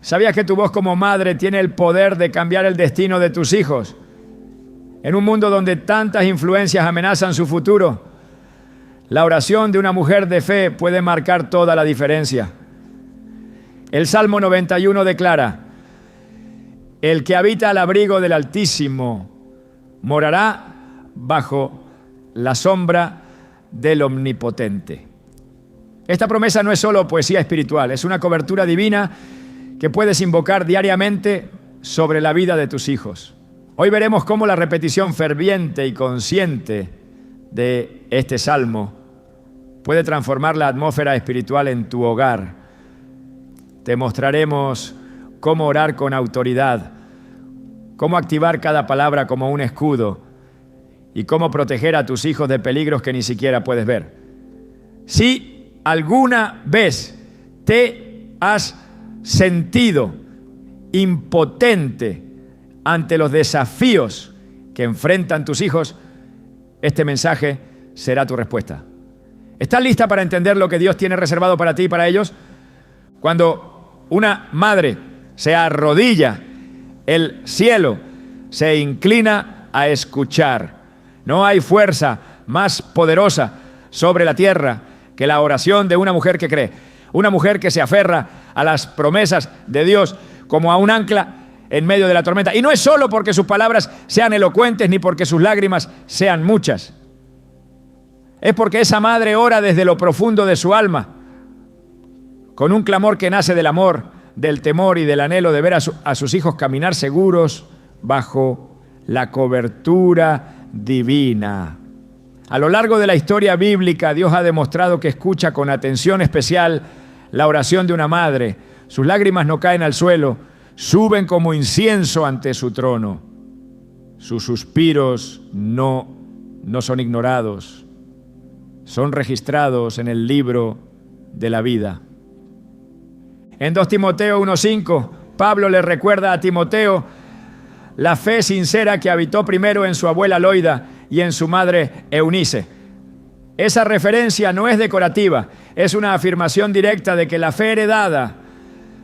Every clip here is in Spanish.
¿Sabías que tu voz como madre tiene el poder de cambiar el destino de tus hijos? En un mundo donde tantas influencias amenazan su futuro, la oración de una mujer de fe puede marcar toda la diferencia. El Salmo 91 declara: el que habita al abrigo del Altísimo morará bajo la sombra del Omnipotente. Esta promesa no es solo poesía espiritual, es una cobertura divina que puedes invocar diariamente sobre la vida de tus hijos. Hoy veremos cómo la repetición ferviente y consciente de este salmo puede transformar la atmósfera espiritual en tu hogar. Te mostraremos cómo orar con autoridad, cómo activar cada palabra como un escudo y cómo proteger a tus hijos de peligros que ni siquiera puedes ver. Si alguna vez te has sentido impotente ante los desafíos que enfrentan tus hijos, este mensaje será tu respuesta. ¿Estás lista para entender lo que Dios tiene reservado para ti y para ellos? Cuando una madre se arrodilla, el cielo se inclina a escuchar. No hay fuerza más poderosa sobre la tierra que la oración de una mujer que cree. Una mujer que se aferra a las promesas de Dios como a un ancla en medio de la tormenta. Y no es solo porque sus palabras sean elocuentes ni porque sus lágrimas sean muchas. Es porque esa madre ora desde lo profundo de su alma, con un clamor que nace del amor, del temor y del anhelo de ver a sus hijos caminar seguros bajo la cobertura divina. A lo largo de la historia bíblica, Dios ha demostrado que escucha con atención especial la oración de una madre. Sus lágrimas no caen al suelo, suben como incienso ante su trono. Sus suspiros no son ignorados, son registrados en el libro de la vida. En 2 Timoteo 1:5, Pablo le recuerda a Timoteo la fe sincera que habitó primero en su abuela Loida y en su madre Eunice. Esa referencia no es decorativa, es una afirmación directa de que la fe heredada,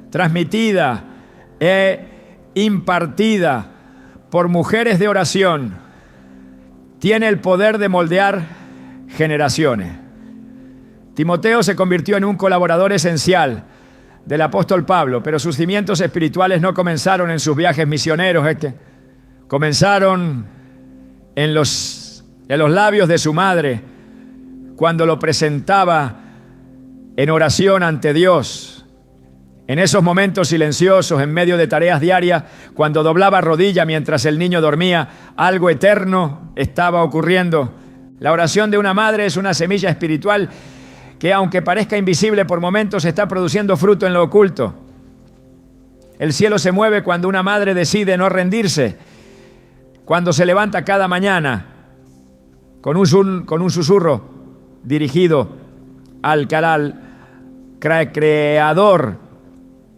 transmitida e impartida por mujeres de oración tiene el poder de moldear generaciones. Timoteo se convirtió en un colaborador esencial del apóstol Pablo, pero sus cimientos espirituales no comenzaron en sus viajes misioneros, comenzaron en los labios de su madre cuando lo presentaba en oración ante Dios. En esos momentos silenciosos, en medio de tareas diarias, cuando doblaba rodilla mientras el niño dormía, algo eterno estaba ocurriendo. La oración de una madre es una semilla espiritual que, aunque parezca invisible por momentos, está produciendo fruto en lo oculto. El cielo se mueve cuando una madre decide no rendirse, cuando se levanta cada mañana con un susurro dirigido al Creador,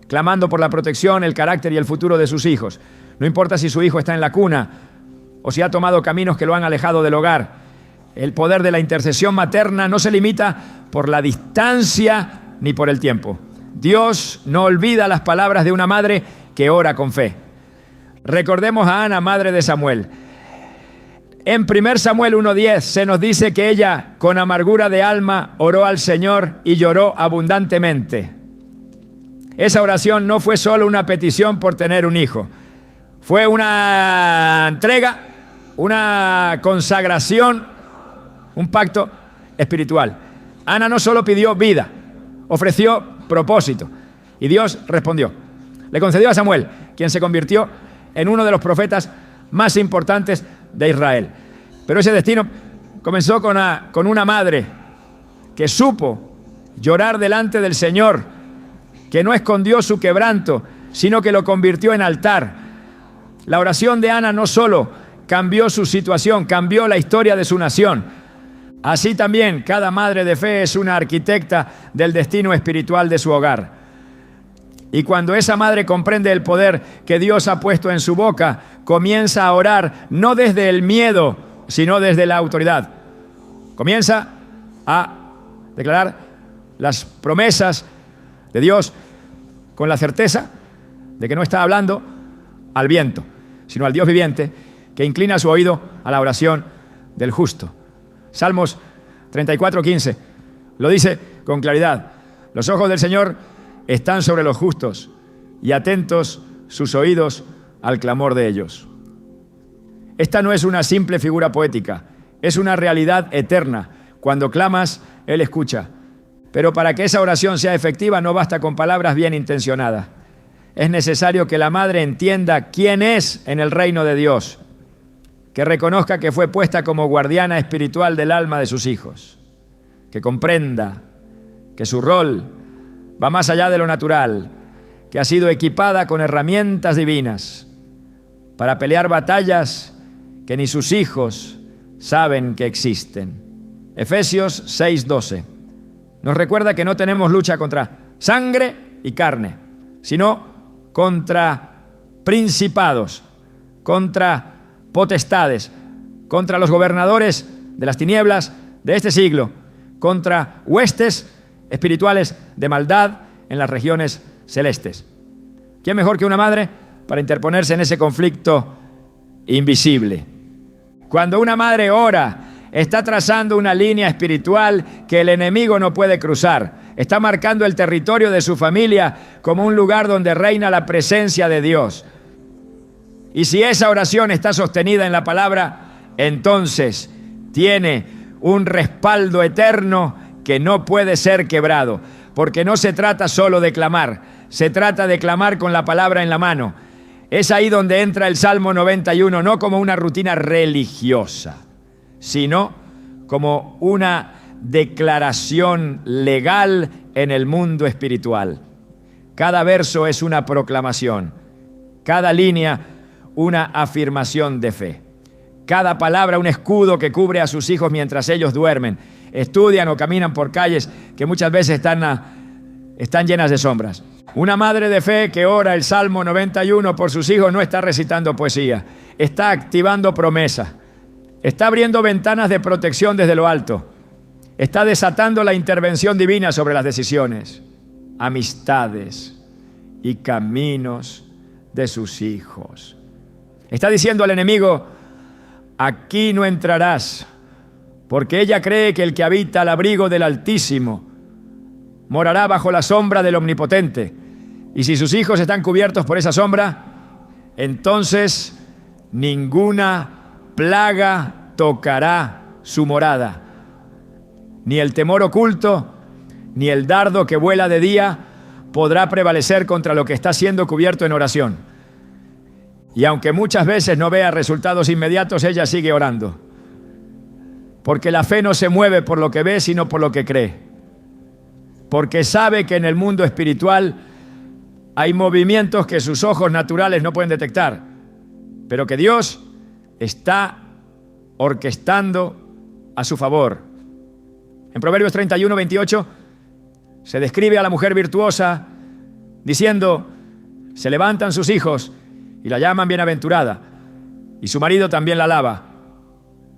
clamando por la protección, el carácter y el futuro de sus hijos. No importa si su hijo está en la cuna o si ha tomado caminos que lo han alejado del hogar. El poder de la intercesión materna no se limita por la distancia ni por el tiempo. Dios no olvida las palabras de una madre que ora con fe. Recordemos a Ana, madre de Samuel. En 1 Samuel 1:10 se nos dice que ella, con amargura de alma, oró al Señor y lloró abundantemente. Esa oración no fue solo una petición por tener un hijo. Fue una entrega, una consagración, un pacto espiritual. Ana no solo pidió vida, ofreció propósito. Y Dios respondió. Le concedió a Samuel, quien se convirtió en uno de los profetas más importantes de Israel. Pero ese destino comenzó con una madre que supo llorar delante del Señor, que no escondió su quebranto, sino que lo convirtió en altar. La oración de Ana no solo cambió su situación, cambió la historia de su nación. Así también cada madre de fe es una arquitecta del destino espiritual de su hogar. Y cuando esa madre comprende el poder que Dios ha puesto en su boca, comienza a orar no desde el miedo, sino desde la autoridad. Comienza a declarar las promesas de Dios con la certeza de que no está hablando al viento, sino al Dios viviente, que inclina su oído a la oración del justo. Salmos 34:15 lo dice con claridad: los ojos del Señor están sobre los justos y atentos sus oídos al clamor de ellos. Esta no es una simple figura poética, es una realidad eterna. Cuando clamas, Él escucha. Pero para que esa oración sea efectiva no basta con palabras bien intencionadas. Es necesario que la madre entienda quién es en el reino de Dios, que reconozca que fue puesta como guardiana espiritual del alma de sus hijos, que comprenda que su rol va más allá de lo natural, que ha sido equipada con herramientas divinas para pelear batallas que ni sus hijos saben que existen. Efesios 6:12 nos recuerda que no tenemos lucha contra sangre y carne, sino contra principados, contra potestades, contra los gobernadores de las tinieblas de este siglo, contra huestes espirituales de maldad en las regiones celestes. ¿Quién mejor que una madre para interponerse en ese conflicto invisible? Cuando una madre ora, está trazando una línea espiritual que el enemigo no puede cruzar. Está marcando el territorio de su familia como un lugar donde reina la presencia de Dios. Y si esa oración está sostenida en la palabra, entonces tiene un respaldo eterno que no puede ser quebrado. Porque no se trata solo de clamar, se trata de clamar con la palabra en la mano. Es ahí donde entra el Salmo 91, no como una rutina religiosa, sino como una declaración legal en el mundo espiritual. Cada verso es una proclamación, cada línea una afirmación de fe, cada palabra un escudo que cubre a sus hijos mientras ellos duermen, estudian o caminan por calles que muchas veces están llenas de sombras. Una madre de fe que ora el Salmo 91 por sus hijos no está recitando poesía, está activando promesa, está abriendo ventanas de protección desde lo alto, está desatando la intervención divina sobre las decisiones, amistades y caminos de sus hijos. Está diciendo al enemigo: aquí no entrarás, porque ella cree que el que habita al abrigo del Altísimo morará bajo la sombra del Omnipotente. Y si sus hijos están cubiertos por esa sombra, entonces ninguna plaga tocará su morada. Ni el temor oculto, ni el dardo que vuela de día podrá prevalecer contra lo que está siendo cubierto en oración. Y aunque muchas veces no vea resultados inmediatos, ella sigue orando. Porque la fe no se mueve por lo que ve, sino por lo que cree. Porque sabe que en el mundo espiritual hay movimientos que sus ojos naturales no pueden detectar, pero que Dios está orquestando a su favor. En Proverbios 31:28 se describe a la mujer virtuosa diciendo: se levantan sus hijos y la llaman bienaventurada, y su marido también la alaba.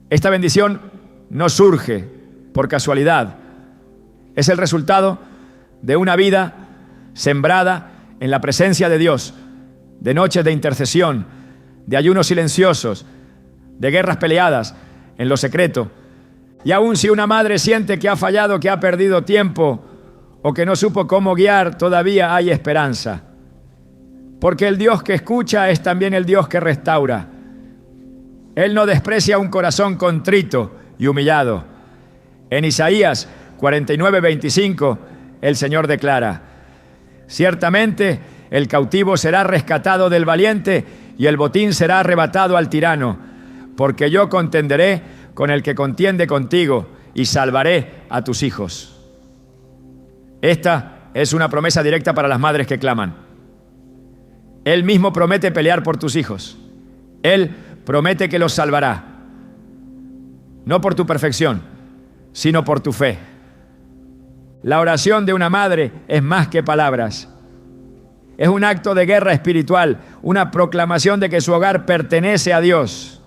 Esta bendición no surge por casualidad, es el resultado de una vida sembrada en la presencia de Dios, de noches de intercesión, de ayunos silenciosos, de guerras peleadas en lo secreto. Y aun si una madre siente que ha fallado, que ha perdido tiempo o que no supo cómo guiar, todavía hay esperanza. Porque el Dios que escucha es también el Dios que restaura. Él no desprecia un corazón contrito y humillado. En Isaías 49:25, el Señor declara: ciertamente el cautivo será rescatado del valiente y el botín será arrebatado al tirano, porque yo contenderé con el que contiende contigo y salvaré a tus hijos. Esta es una promesa directa para las madres que claman. Él mismo promete pelear por tus hijos. Él promete que los salvará. No por tu perfección, sino por tu fe. La oración de una madre es más que palabras. Es un acto de guerra espiritual, una proclamación de que su hogar pertenece a Dios.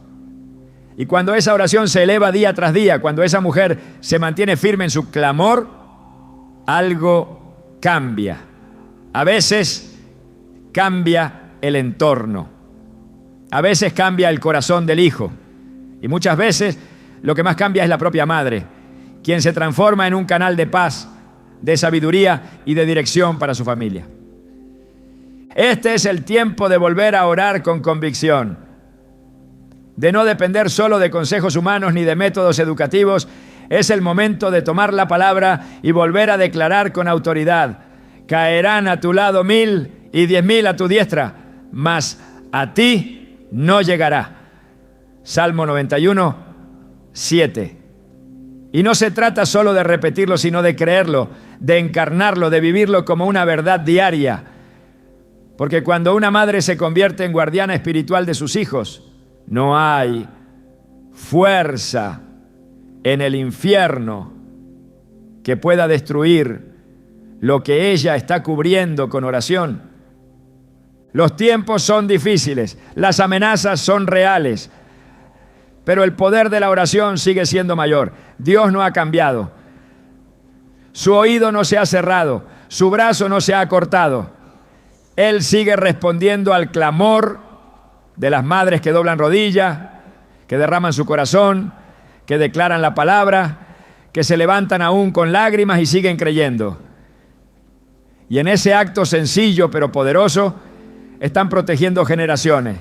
Y cuando esa oración se eleva día tras día, cuando esa mujer se mantiene firme en su clamor, algo cambia. A veces cambia el entorno. A veces cambia el corazón del hijo. Y muchas veces lo que más cambia es la propia madre, quien se transforma en un canal de paz, de sabiduría y de dirección para su familia. Este es el tiempo de volver a orar con convicción, de no depender solo de consejos humanos ni de métodos educativos. Es el momento de tomar la palabra y volver a declarar con autoridad: caerán a tu lado 1000 y 10.000 a tu diestra, mas a ti no llegará. Salmo 91, 7. Y no se trata solo de repetirlo, sino de creerlo, de encarnarlo, de vivirlo como una verdad diaria. Porque cuando una madre se convierte en guardiana espiritual de sus hijos, no hay fuerza en el infierno que pueda destruir lo que ella está cubriendo con oración. Los tiempos son difíciles, las amenazas son reales, pero el poder de la oración sigue siendo mayor. Dios no ha cambiado. Su oído no se ha cerrado, su brazo no se ha cortado. Él sigue respondiendo al clamor de las madres que doblan rodillas, que derraman su corazón, que declaran la palabra, que se levantan aún con lágrimas y siguen creyendo. Y en ese acto sencillo pero poderoso están protegiendo generaciones,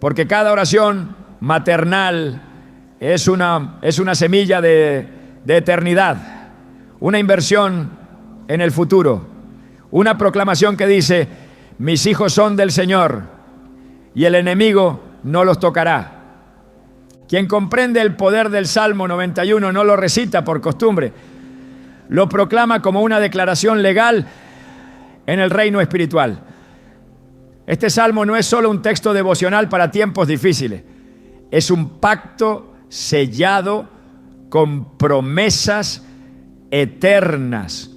porque cada oración maternal es una semilla de eternidad, una inversión en el futuro, una proclamación que dice: mis hijos son del Señor y el enemigo no los tocará. Quien comprende el poder del Salmo 91 no lo recita por costumbre, lo proclama como una declaración legal en el reino espiritual. Este salmo no es solo un texto devocional para tiempos difíciles, es un pacto sellado con promesas eternas,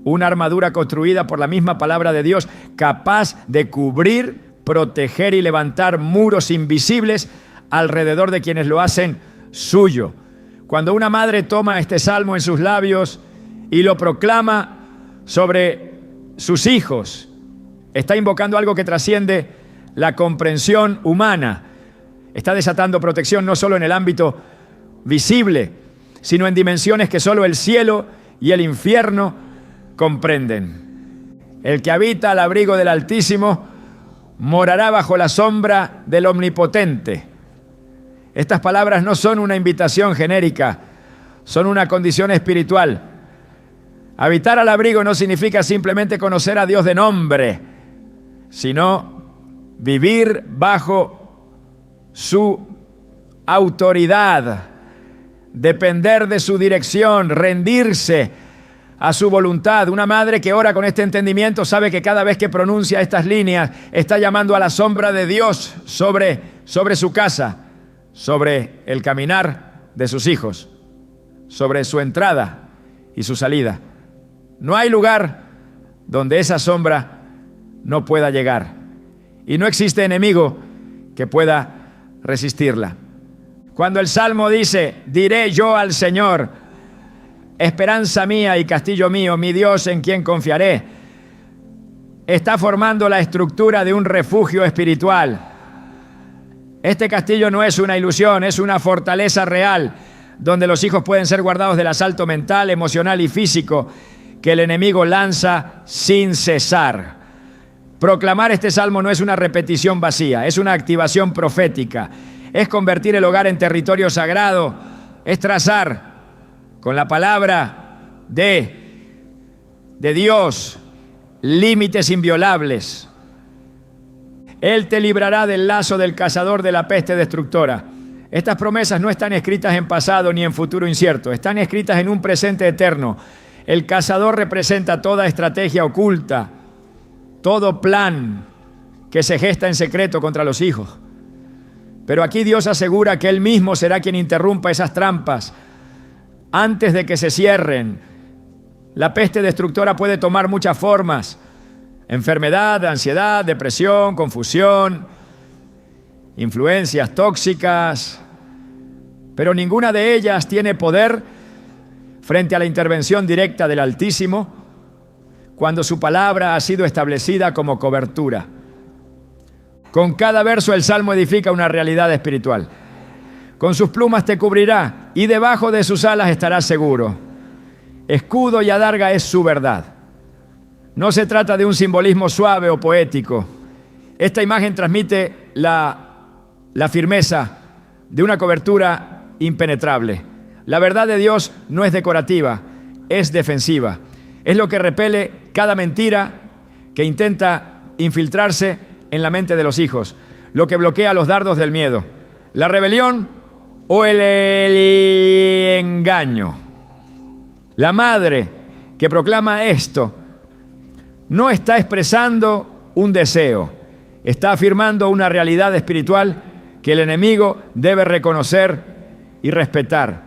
una armadura construida por la misma palabra de Dios, capaz de cubrir, proteger y levantar muros invisibles alrededor de quienes lo hacen suyo. Cuando una madre toma este salmo en sus labios y lo proclama sobre sus hijos, está invocando algo que trasciende la comprensión humana. Está desatando protección no solo en el ámbito visible, sino en dimensiones que solo el cielo y el infierno comprenden. El que habita al abrigo del Altísimo morará bajo la sombra del Omnipotente. Estas palabras no son una invitación genérica, son una condición espiritual. Habitar al abrigo no significa simplemente conocer a Dios de nombre, sino vivir bajo su autoridad, depender de su dirección, rendirse a su voluntad. Una madre que ora con este entendimiento sabe que cada vez que pronuncia estas líneas está llamando a la sombra de Dios sobre su casa, sobre el caminar de sus hijos, sobre su entrada y su salida. No hay lugar donde esa sombra no pueda llegar, y no existe enemigo que pueda resistirla. Cuando el Salmo dice: diré yo al Señor, esperanza mía y castillo mío, mi Dios en quien confiaré, está formando la estructura de un refugio espiritual. Este castillo no es una ilusión, es una fortaleza real, donde los hijos pueden ser guardados del asalto mental, emocional y físico que el enemigo lanza sin cesar. Proclamar este salmo no es una repetición vacía, es una activación profética, es convertir el hogar en territorio sagrado, es trazar con la palabra de Dios límites inviolables. Él te librará del lazo del cazador de la peste destructora. Estas promesas no están escritas en pasado ni en futuro incierto, están escritas en un presente eterno. El cazador representa toda estrategia oculta, todo plan que se gesta en secreto contra los hijos. Pero aquí Dios asegura que Él mismo será quien interrumpa esas trampas antes de que se cierren. La peste destructora puede tomar muchas formas: enfermedad, ansiedad, depresión, confusión, influencias tóxicas, pero ninguna de ellas tiene poder frente a la intervención directa del Altísimo, cuando su palabra ha sido establecida como cobertura. Con cada verso el Salmo edifica una realidad espiritual. Con sus plumas te cubrirá y debajo de sus alas estarás seguro. Escudo y adarga es su verdad. No se trata de un simbolismo suave o poético. Esta imagen transmite la firmeza de una cobertura impenetrable. La verdad de Dios no es decorativa, es defensiva. Es lo que repele cada mentira que intenta infiltrarse en la mente de los hijos, lo que bloquea los dardos del miedo, la rebelión o el engaño. La madre que proclama esto no está expresando un deseo, está afirmando una realidad espiritual que el enemigo debe reconocer y respetar.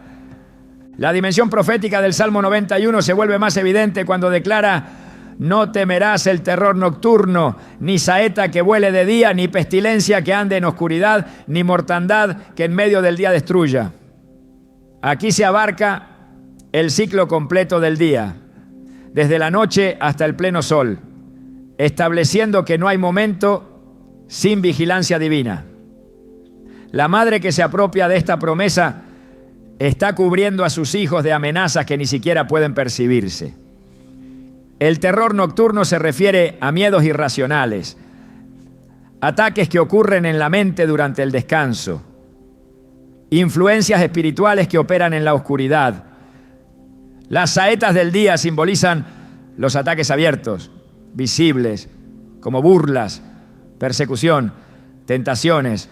La dimensión profética del Salmo 91 se vuelve más evidente cuando declara: no temerás el terror nocturno, ni saeta que vuele de día, ni pestilencia que ande en oscuridad, ni mortandad que en medio del día destruya. Aquí se abarca el ciclo completo del día, desde la noche hasta el pleno sol, estableciendo que no hay momento sin vigilancia divina. La madre que se apropia de esta promesa está cubriendo a sus hijos de amenazas que ni siquiera pueden percibirse. El terror nocturno se refiere a miedos irracionales, ataques que ocurren en la mente durante el descanso, influencias espirituales que operan en la oscuridad. Las saetas del día simbolizan los ataques abiertos, visibles, como burlas, persecución, tentaciones.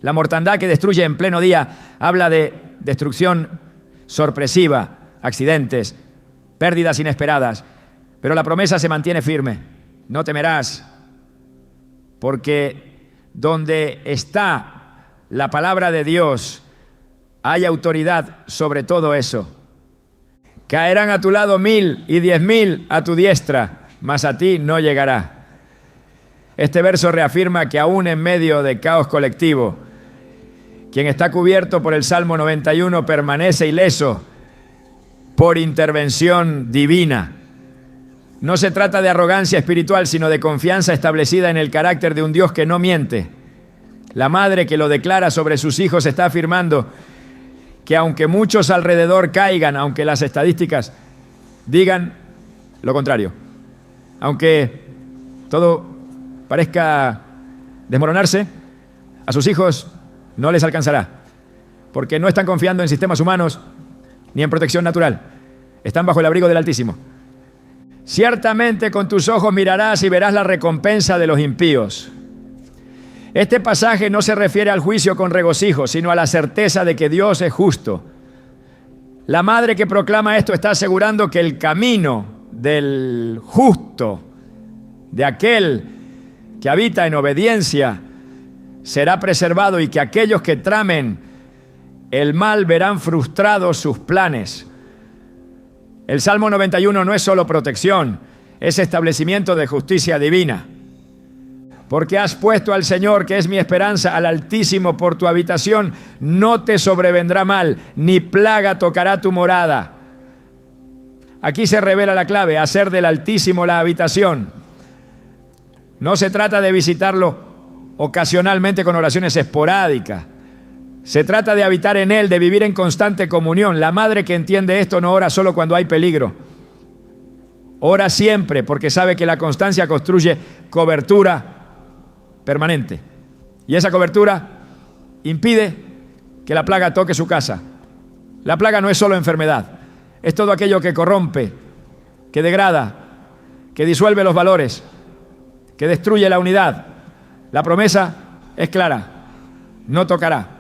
La mortandad que destruye en pleno día habla de destrucción sorpresiva, accidentes, pérdidas inesperadas. Pero la promesa se mantiene firme. No temerás, porque donde está la palabra de Dios hay autoridad sobre todo eso. Caerán a tu lado 1000 y 10.000 a tu diestra, mas a ti no llegará. Este verso reafirma que aún en medio de caos colectivo, quien está cubierto por el Salmo 91 permanece ileso por intervención divina. No se trata de arrogancia espiritual, sino de confianza establecida en el carácter de un Dios que no miente. La madre que lo declara sobre sus hijos está afirmando que aunque muchos alrededor caigan, aunque las estadísticas digan lo contrario, aunque todo parezca desmoronarse, a sus hijos no les alcanzará, porque no están confiando en sistemas humanos ni en protección natural. Están bajo el abrigo del Altísimo. Ciertamente con tus ojos mirarás y verás la recompensa de los impíos. Este pasaje no se refiere al juicio con regocijo, sino a la certeza de que Dios es justo. La madre que proclama esto está asegurando que el camino del justo, de aquel que habita en obediencia, será preservado y que aquellos que tramen el mal verán frustrados sus planes. El Salmo 91 no es solo protección, es establecimiento de justicia divina. Porque has puesto al Señor, que es mi esperanza, al Altísimo por tu habitación, no te sobrevendrá mal, ni plaga tocará tu morada. Aquí se revela la clave: hacer del Altísimo la habitación. No se trata de visitarlo ocasionalmente con oraciones esporádicas. Se trata de habitar en Él, de vivir en constante comunión. La madre que entiende esto no ora solo cuando hay peligro. Ora siempre, porque sabe que la constancia construye cobertura permanente. Y esa cobertura impide que la plaga toque su casa. La plaga no es solo enfermedad, es todo aquello que corrompe, que degrada, que disuelve los valores, que destruye la unidad. La promesa es clara: no tocará.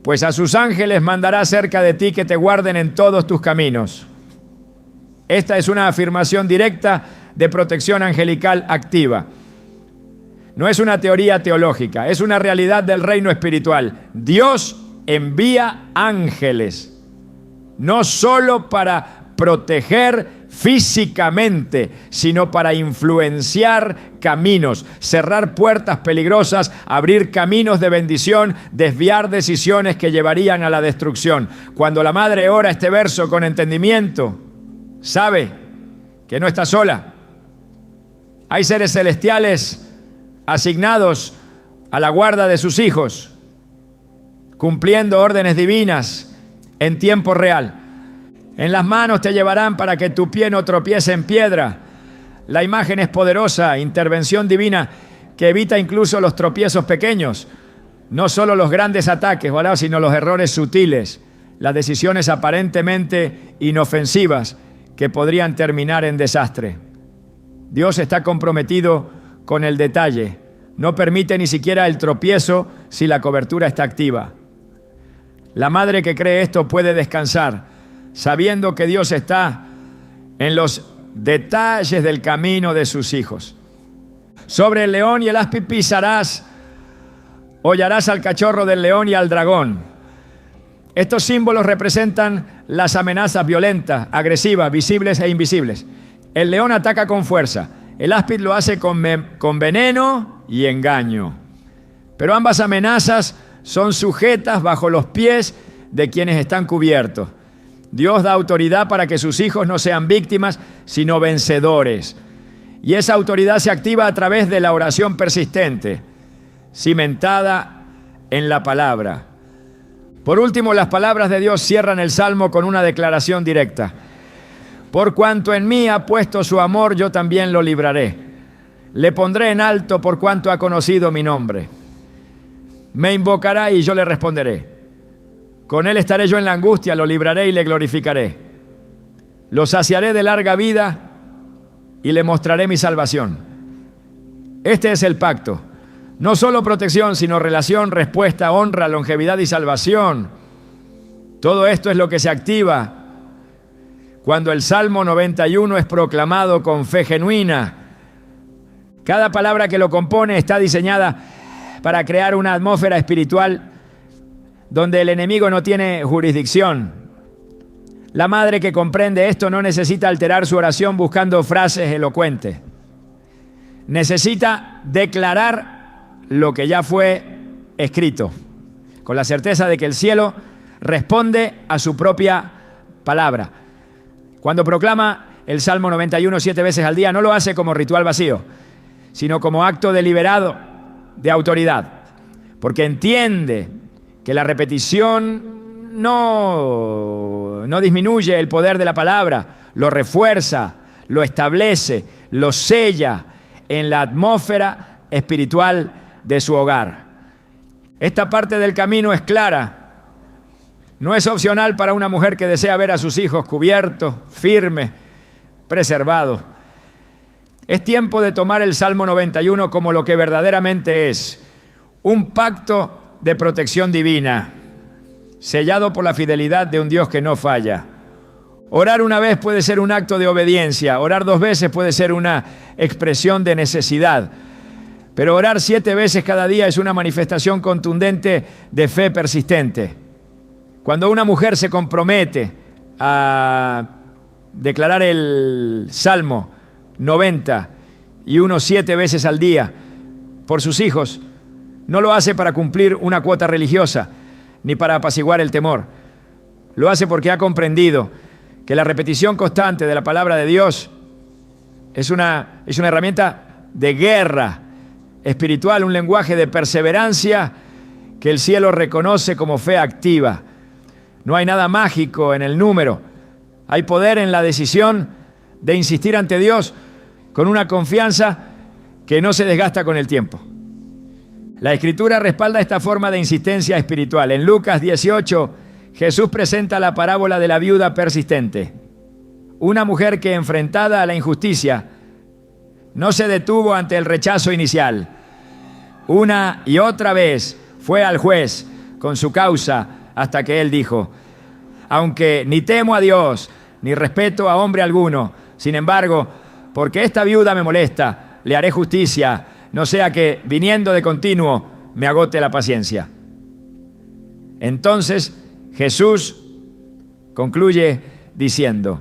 Pues a sus ángeles mandará cerca de ti que te guarden en todos tus caminos. Esta es una afirmación directa de protección angelical activa. No es una teoría teológica, es una realidad del reino espiritual. Dios envía ángeles, no solo para proteger físicamente, sino para influenciar caminos, cerrar puertas peligrosas, abrir caminos de bendición, desviar decisiones que llevarían a la destrucción. Cuando la madre ora este verso con entendimiento, sabe que no está sola, Hay seres celestiales asignados a la guarda de sus hijos, cumpliendo órdenes divinas en tiempo real. En las manos te llevarán para que tu pie no tropiece en piedra. La imagen es poderosa, intervención divina que evita incluso los tropiezos pequeños, no solo los grandes ataques, ¿verdad?, sino los errores sutiles, las decisiones aparentemente inofensivas que podrían terminar en desastre. Dios está comprometido con el detalle. No permite ni siquiera el tropiezo si la cobertura está activa. La madre que cree esto puede descansar, sabiendo que Dios está en los detalles del camino de sus hijos. Sobre el león y el áspid pisarás, hollarás al cachorro del león y al dragón. Estos símbolos representan las amenazas violentas, agresivas, visibles e invisibles. El león ataca con fuerza, el áspid lo hace con veneno y engaño. Pero ambas amenazas son sujetas bajo los pies de quienes están cubiertos. Dios da autoridad para que sus hijos no sean víctimas, sino vencedores. Y esa autoridad se activa a través de la oración persistente, cimentada en la palabra. Por último, las palabras de Dios cierran el Salmo con una declaración directa. Por cuanto en mí ha puesto su amor, yo también lo libraré. Le pondré en alto por cuanto ha conocido mi nombre. Me invocará y yo le responderé. Con él estaré yo en la angustia, lo libraré y le glorificaré. Lo saciaré de larga vida y le mostraré mi salvación. Este es el pacto. No solo protección, sino relación, respuesta, honra, longevidad y salvación. Todo esto es lo que se activa cuando el Salmo 91 es proclamado con fe genuina. Cada palabra que lo compone está diseñada para crear una atmósfera espiritual donde el enemigo no tiene jurisdicción. La madre que comprende esto no necesita alterar su oración buscando frases elocuentes. Necesita declarar lo que ya fue escrito, con la certeza de que el cielo responde a su propia palabra. Cuando proclama el Salmo 91 7 veces al día, no lo hace como ritual vacío, sino como acto deliberado de autoridad, porque entiende que la repetición no disminuye el poder de la palabra, lo refuerza, lo establece, lo sella en la atmósfera espiritual de su hogar. Esta parte del camino es clara. No es opcional para una mujer que desea ver a sus hijos cubiertos, firmes, preservados. Es tiempo de tomar el Salmo 91 como lo que verdaderamente es: un pacto de protección divina, sellado por la fidelidad de un Dios que no falla. Orar una vez puede ser un acto de obediencia, orar 2 veces puede ser una expresión de necesidad, pero orar 7 veces cada día es una manifestación contundente de fe persistente. Cuando una mujer se compromete a declarar el Salmo 90 y 7 veces al día por sus hijos, no lo hace para cumplir una cuota religiosa ni para apaciguar el temor. Lo hace porque ha comprendido que la repetición constante de la palabra de Dios es una herramienta de guerra espiritual, un lenguaje de perseverancia que el cielo reconoce como fe activa. No hay nada mágico en el número. Hay poder en la decisión de insistir ante Dios con una confianza que no se desgasta con el tiempo. La Escritura respalda esta forma de insistencia espiritual. En Lucas 18, Jesús presenta la parábola de la viuda persistente. Una mujer que, enfrentada a la injusticia, no se detuvo ante el rechazo inicial. Una y otra vez fue al juez con su causa hasta que él dijo: aunque ni temo a Dios, ni respeto a hombre alguno, sin embargo, porque esta viuda me molesta, le haré justicia, no sea que, viniendo de continuo, me agote la paciencia. Entonces Jesús concluye diciendo: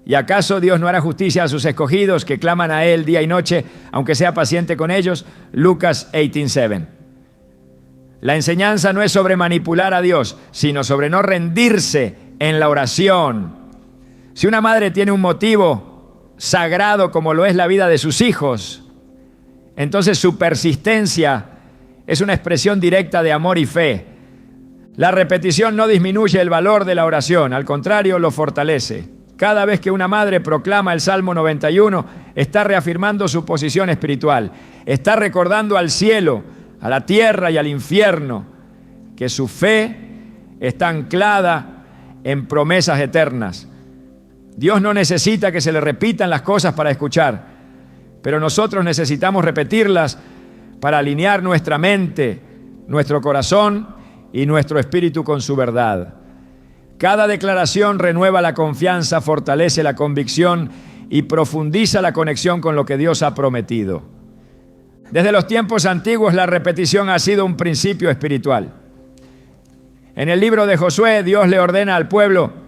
¿y acaso Dios no hará justicia a sus escogidos que claman a Él día y noche, aunque sea paciente con ellos? Lucas 18:7. La enseñanza no es sobre manipular a Dios, sino sobre no rendirse en la oración. Si una madre tiene un motivo sagrado como lo es la vida de sus hijos, entonces su persistencia es una expresión directa de amor y fe. La repetición no disminuye el valor de la oración, al contrario, lo fortalece. Cada vez que una madre proclama el Salmo 91, está reafirmando su posición espiritual, está recordando al cielo, a la tierra y al infierno, que su fe está anclada en promesas eternas. Dios no necesita que se le repitan las cosas para escuchar, pero nosotros necesitamos repetirlas para alinear nuestra mente, nuestro corazón y nuestro espíritu con su verdad. Cada declaración renueva la confianza, fortalece la convicción y profundiza la conexión con lo que Dios ha prometido. Desde los tiempos antiguos la repetición ha sido un principio espiritual. En el libro de Josué, Dios le ordena al pueblo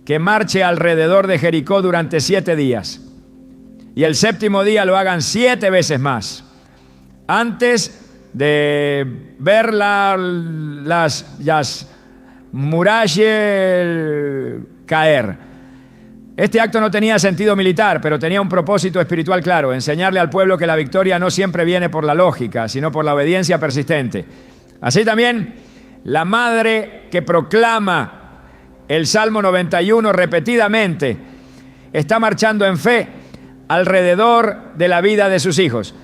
que marche alrededor de Jericó durante 7 días. Y el 7º día lo hagan 7 veces más. Antes de ver las murallas caer. Este acto no tenía sentido militar, pero tenía un propósito espiritual claro: enseñarle al pueblo que la victoria no siempre viene por la lógica, sino por la obediencia persistente. Así también, la madre que proclama el Salmo 91 repetidamente está marchando en fe alrededor de la vida de sus hijos,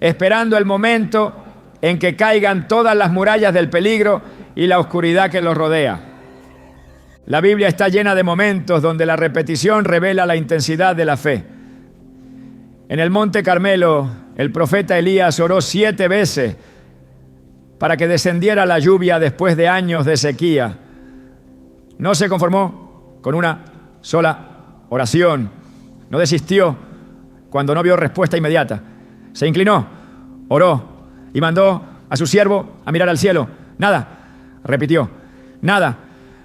esperando el momento en que caigan todas las murallas del peligro y la oscuridad que los rodea. La Biblia está llena de momentos donde la repetición revela la intensidad de la fe. En el Monte Carmelo, el profeta Elías oró 7 veces para que descendiera la lluvia después de años de sequía. No se conformó con una sola oración. No desistió cuando no vio respuesta inmediata. Se inclinó, oró y mandó a su siervo a mirar al cielo. Nada. Repitió, nada.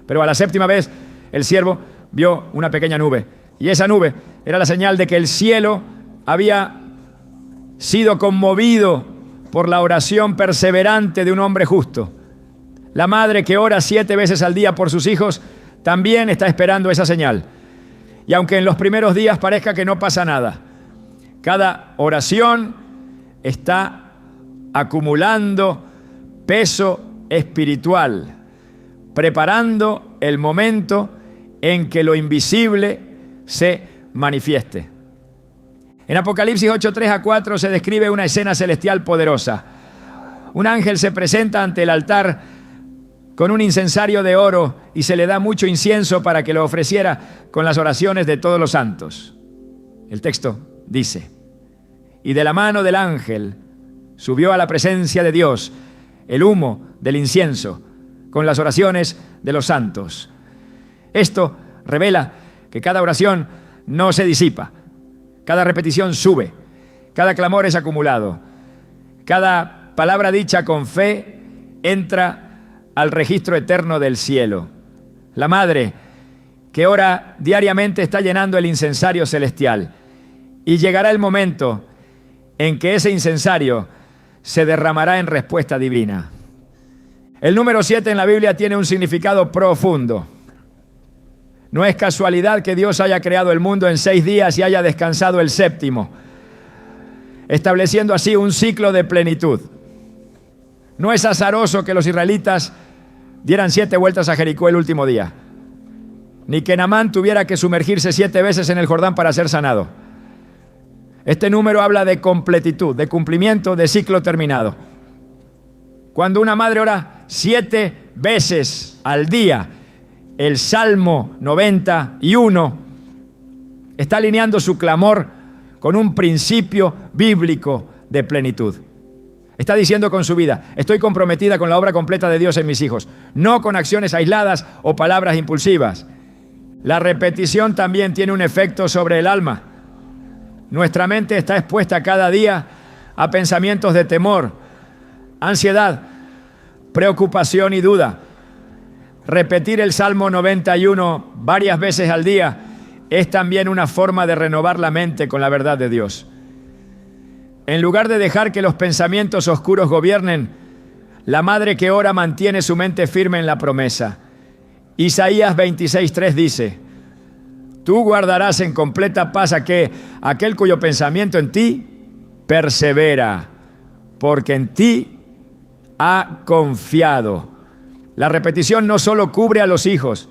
Pero a la 7ª vez el siervo vio una pequeña nube. Y esa nube era la señal de que el cielo había sido conmovido por la oración perseverante de un hombre justo. La madre que ora 7 veces al día por sus hijos también está esperando esa señal. Y aunque en los primeros días parezca que no pasa nada, cada oración está acumulando peso espiritual, preparando el momento en que lo invisible se manifieste. En Apocalipsis 8:3-4 se describe una escena celestial poderosa. Un ángel se presenta ante el altar con un incensario de oro y se le da mucho incienso para que lo ofreciera con las oraciones de todos los santos. El texto dice: y de la mano del ángel subió a la presencia de Dios el humo del incienso con las oraciones de los santos. Esto revela que cada oración no se disipa, cada repetición sube, cada clamor es acumulado, cada palabra dicha con fe entra al registro eterno del cielo. La madre que ora diariamente está llenando el incensario celestial, y llegará el momento en que ese incensario se derramará en respuesta divina. El número 7 en la Biblia tiene un significado profundo. No es casualidad que Dios haya creado el mundo en 6 días y haya descansado el 7º, estableciendo así un ciclo de plenitud. No es azaroso que los israelitas dieran 7 vueltas a Jericó el último día, ni que Naamán tuviera que sumergirse 7 veces en el Jordán para ser sanado. Este número habla de completitud, de cumplimiento, de ciclo terminado. Cuando una madre ora 7 veces al día el Salmo 91, está alineando su clamor con un principio bíblico de plenitud. Está diciendo con su vida: estoy comprometida con la obra completa de Dios en mis hijos, no con acciones aisladas o palabras impulsivas. La repetición también tiene un efecto sobre el alma. Nuestra mente está expuesta cada día a pensamientos de temor, ansiedad, preocupación y duda. Repetir el Salmo 91 varias veces al día es también una forma de renovar la mente con la verdad de Dios. En lugar de dejar que los pensamientos oscuros gobiernen, la madre que ora mantiene su mente firme en la promesa. Isaías 26:3 dice: Tú guardarás en completa paz aquel cuyo pensamiento en ti persevera, porque en ti ha confiado. La repetición no solo cubre a los hijos,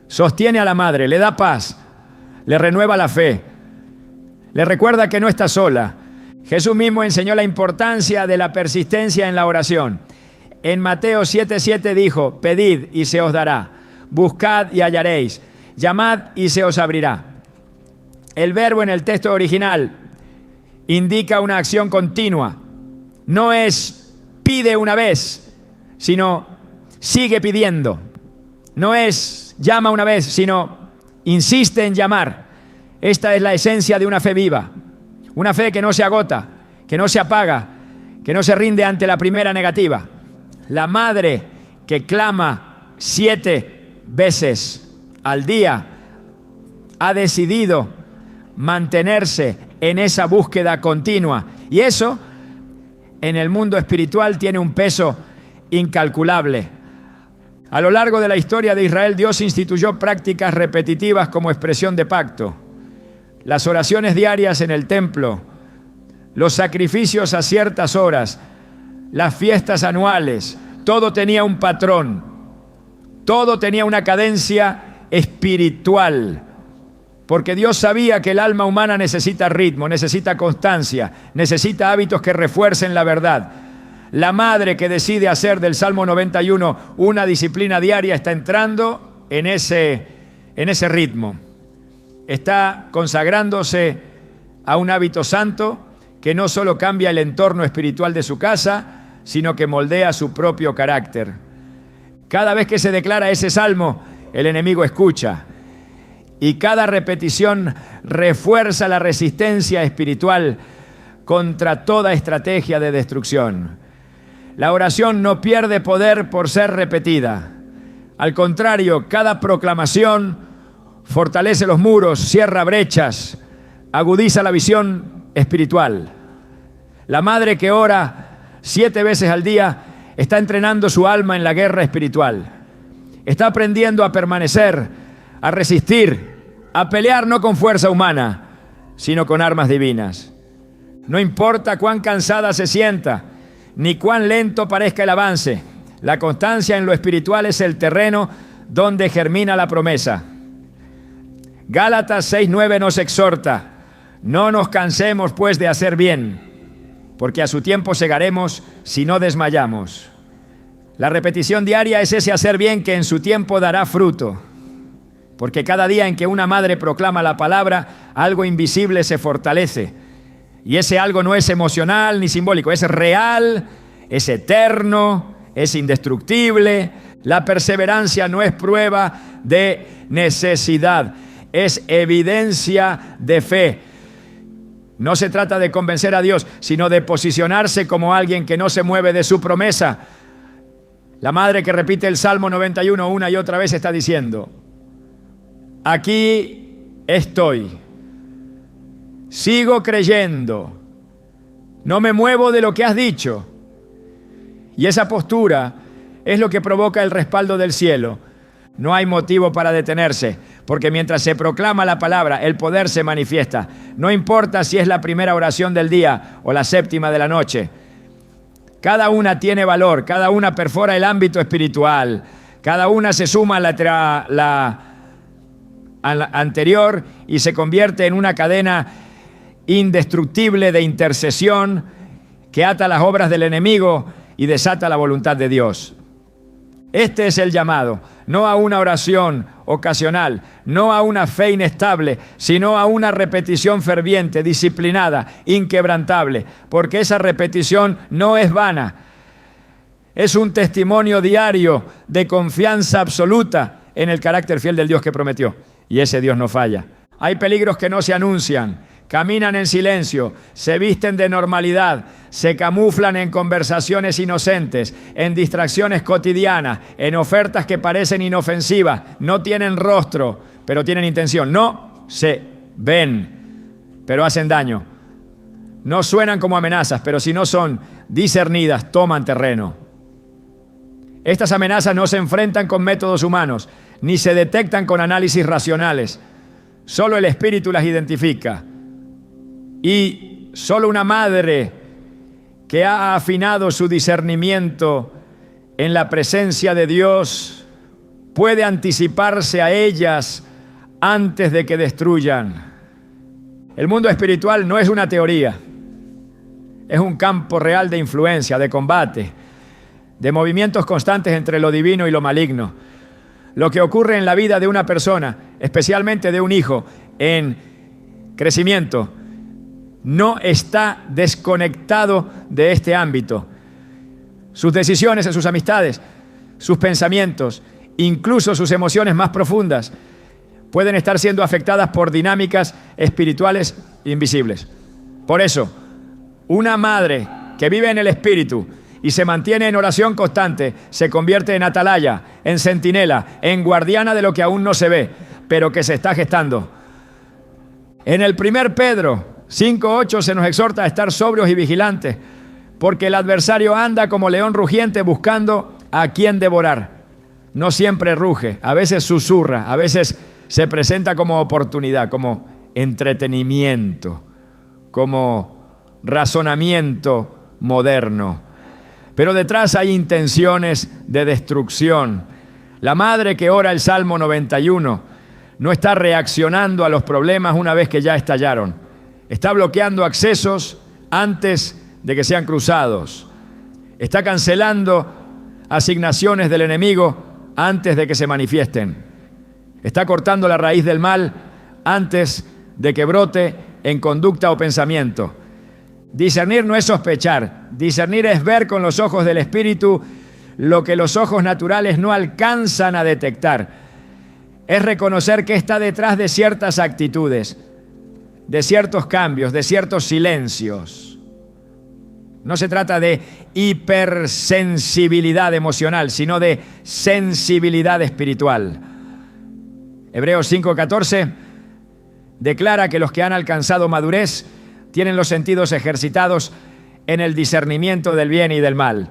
sostiene a la madre, le da paz, le renueva la fe, le recuerda que no está sola. Jesús mismo enseñó la importancia de la persistencia en la oración. En Mateo 7:7 dijo: pedid y se os dará, buscad y hallaréis, llamad y se os abrirá. El verbo en el texto original indica una acción continua. No es pide una vez, sino sigue pidiendo. No es llama una vez, sino insiste en llamar. Esta es la esencia de una fe viva. Una fe que no se agota, que no se apaga, que no se rinde ante la primera negativa. La madre que clama 7 veces al día ha decidido mantenerse en esa búsqueda continua. Y eso, en el mundo espiritual, tiene un peso incalculable. A lo largo de la historia de Israel, Dios instituyó prácticas repetitivas como expresión de pacto. Las oraciones diarias en el templo, los sacrificios a ciertas horas, las fiestas anuales, todo tenía un patrón, todo tenía una cadencia espiritual, porque Dios sabía que el alma humana necesita ritmo, necesita constancia, necesita hábitos que refuercen la verdad. La madre que decide hacer del Salmo 91 una disciplina diaria está entrando en ese ritmo. Está consagrándose a un hábito santo que no solo cambia el entorno espiritual de su casa, sino que moldea su propio carácter. Cada vez que se declara ese salmo, el enemigo escucha. Y cada repetición refuerza la resistencia espiritual contra toda estrategia de destrucción. La oración no pierde poder por ser repetida. Al contrario, cada proclamación fortalece los muros, cierra brechas, agudiza la visión espiritual. La madre que ora 7 veces al día está entrenando su alma en la guerra espiritual. Está aprendiendo a permanecer, a resistir, a pelear no con fuerza humana, sino con armas divinas. No importa cuán cansada se sienta, ni cuán lento parezca el avance. La constancia en lo espiritual es el terreno donde germina la promesa. Gálatas 6:9 nos exhorta: no nos cansemos pues de hacer bien, porque a su tiempo segaremos si no desmayamos. La repetición diaria es ese hacer bien que en su tiempo dará fruto, porque cada día en que una madre proclama la palabra, algo invisible se fortalece. Y ese algo no es emocional ni simbólico, es real, es eterno, es indestructible. La perseverancia no es prueba de necesidad, es evidencia de fe. No se trata de convencer a Dios, sino de posicionarse como alguien que no se mueve de su promesa. La madre que repite el Salmo 91 una y otra vez está diciendo: aquí estoy, sigo creyendo, no me muevo de lo que has dicho. Y esa postura es lo que provoca el respaldo del cielo. No hay motivo para detenerse, porque mientras se proclama la palabra, el poder se manifiesta. No importa si es la primera oración del día o la séptima de la noche. Cada una tiene valor, cada una perfora el ámbito espiritual, cada una se suma a la anterior y se convierte en una cadena indestructible de intercesión que ata las obras del enemigo y desata la voluntad de Dios. Este es el llamado, no a una oración ocasional, no a una fe inestable, sino a una repetición ferviente, disciplinada, inquebrantable, porque esa repetición no es vana. Es un testimonio diario de confianza absoluta en el carácter fiel del Dios que prometió. Y ese Dios no falla. Hay peligros que no se anuncian, caminan en silencio, se visten de normalidad, se camuflan en conversaciones inocentes, en distracciones cotidianas, en ofertas que parecen inofensivas, no tienen rostro, pero tienen intención. No se ven, pero hacen daño. No suenan como amenazas, pero si no son discernidas, toman terreno. Estas amenazas no se enfrentan con métodos humanos, ni se detectan con análisis racionales. Solo el Espíritu las identifica. Y solo una madre que ha afinado su discernimiento en la presencia de Dios puede anticiparse a ellas antes de que destruyan. El mundo espiritual no es una teoría, es un campo real de influencia, de combate, de movimientos constantes entre lo divino y lo maligno. Lo que ocurre en la vida de una persona, especialmente de un hijo en crecimiento, no está desconectado de este ámbito. Sus decisiones en sus amistades, sus pensamientos, incluso sus emociones más profundas, pueden estar siendo afectadas por dinámicas espirituales invisibles. Por eso, una madre que vive en el Espíritu y se mantiene en oración constante, se convierte en atalaya, en centinela, en guardiana de lo que aún no se ve, pero que se está gestando. En el 1 Pedro 5:8 se nos exhorta a estar sobrios y vigilantes, porque el adversario anda como león rugiente buscando a quien devorar. No siempre ruge, a veces susurra, a veces se presenta como oportunidad, como entretenimiento, como razonamiento moderno. Pero detrás hay intenciones de destrucción. La madre que ora el Salmo 91 no está reaccionando a los problemas una vez que ya estallaron. Está bloqueando accesos antes de que sean cruzados. Está cancelando asignaciones del enemigo antes de que se manifiesten. Está cortando la raíz del mal antes de que brote en conducta o pensamiento. Discernir no es sospechar. Discernir es ver con los ojos del Espíritu lo que los ojos naturales no alcanzan a detectar. Es reconocer qué está detrás de ciertas actitudes, de ciertos cambios, de ciertos silencios. No se trata de hipersensibilidad emocional, sino de sensibilidad espiritual. Hebreos 5:14 declara que los que han alcanzado madurez tienen los sentidos ejercitados en el discernimiento del bien y del mal.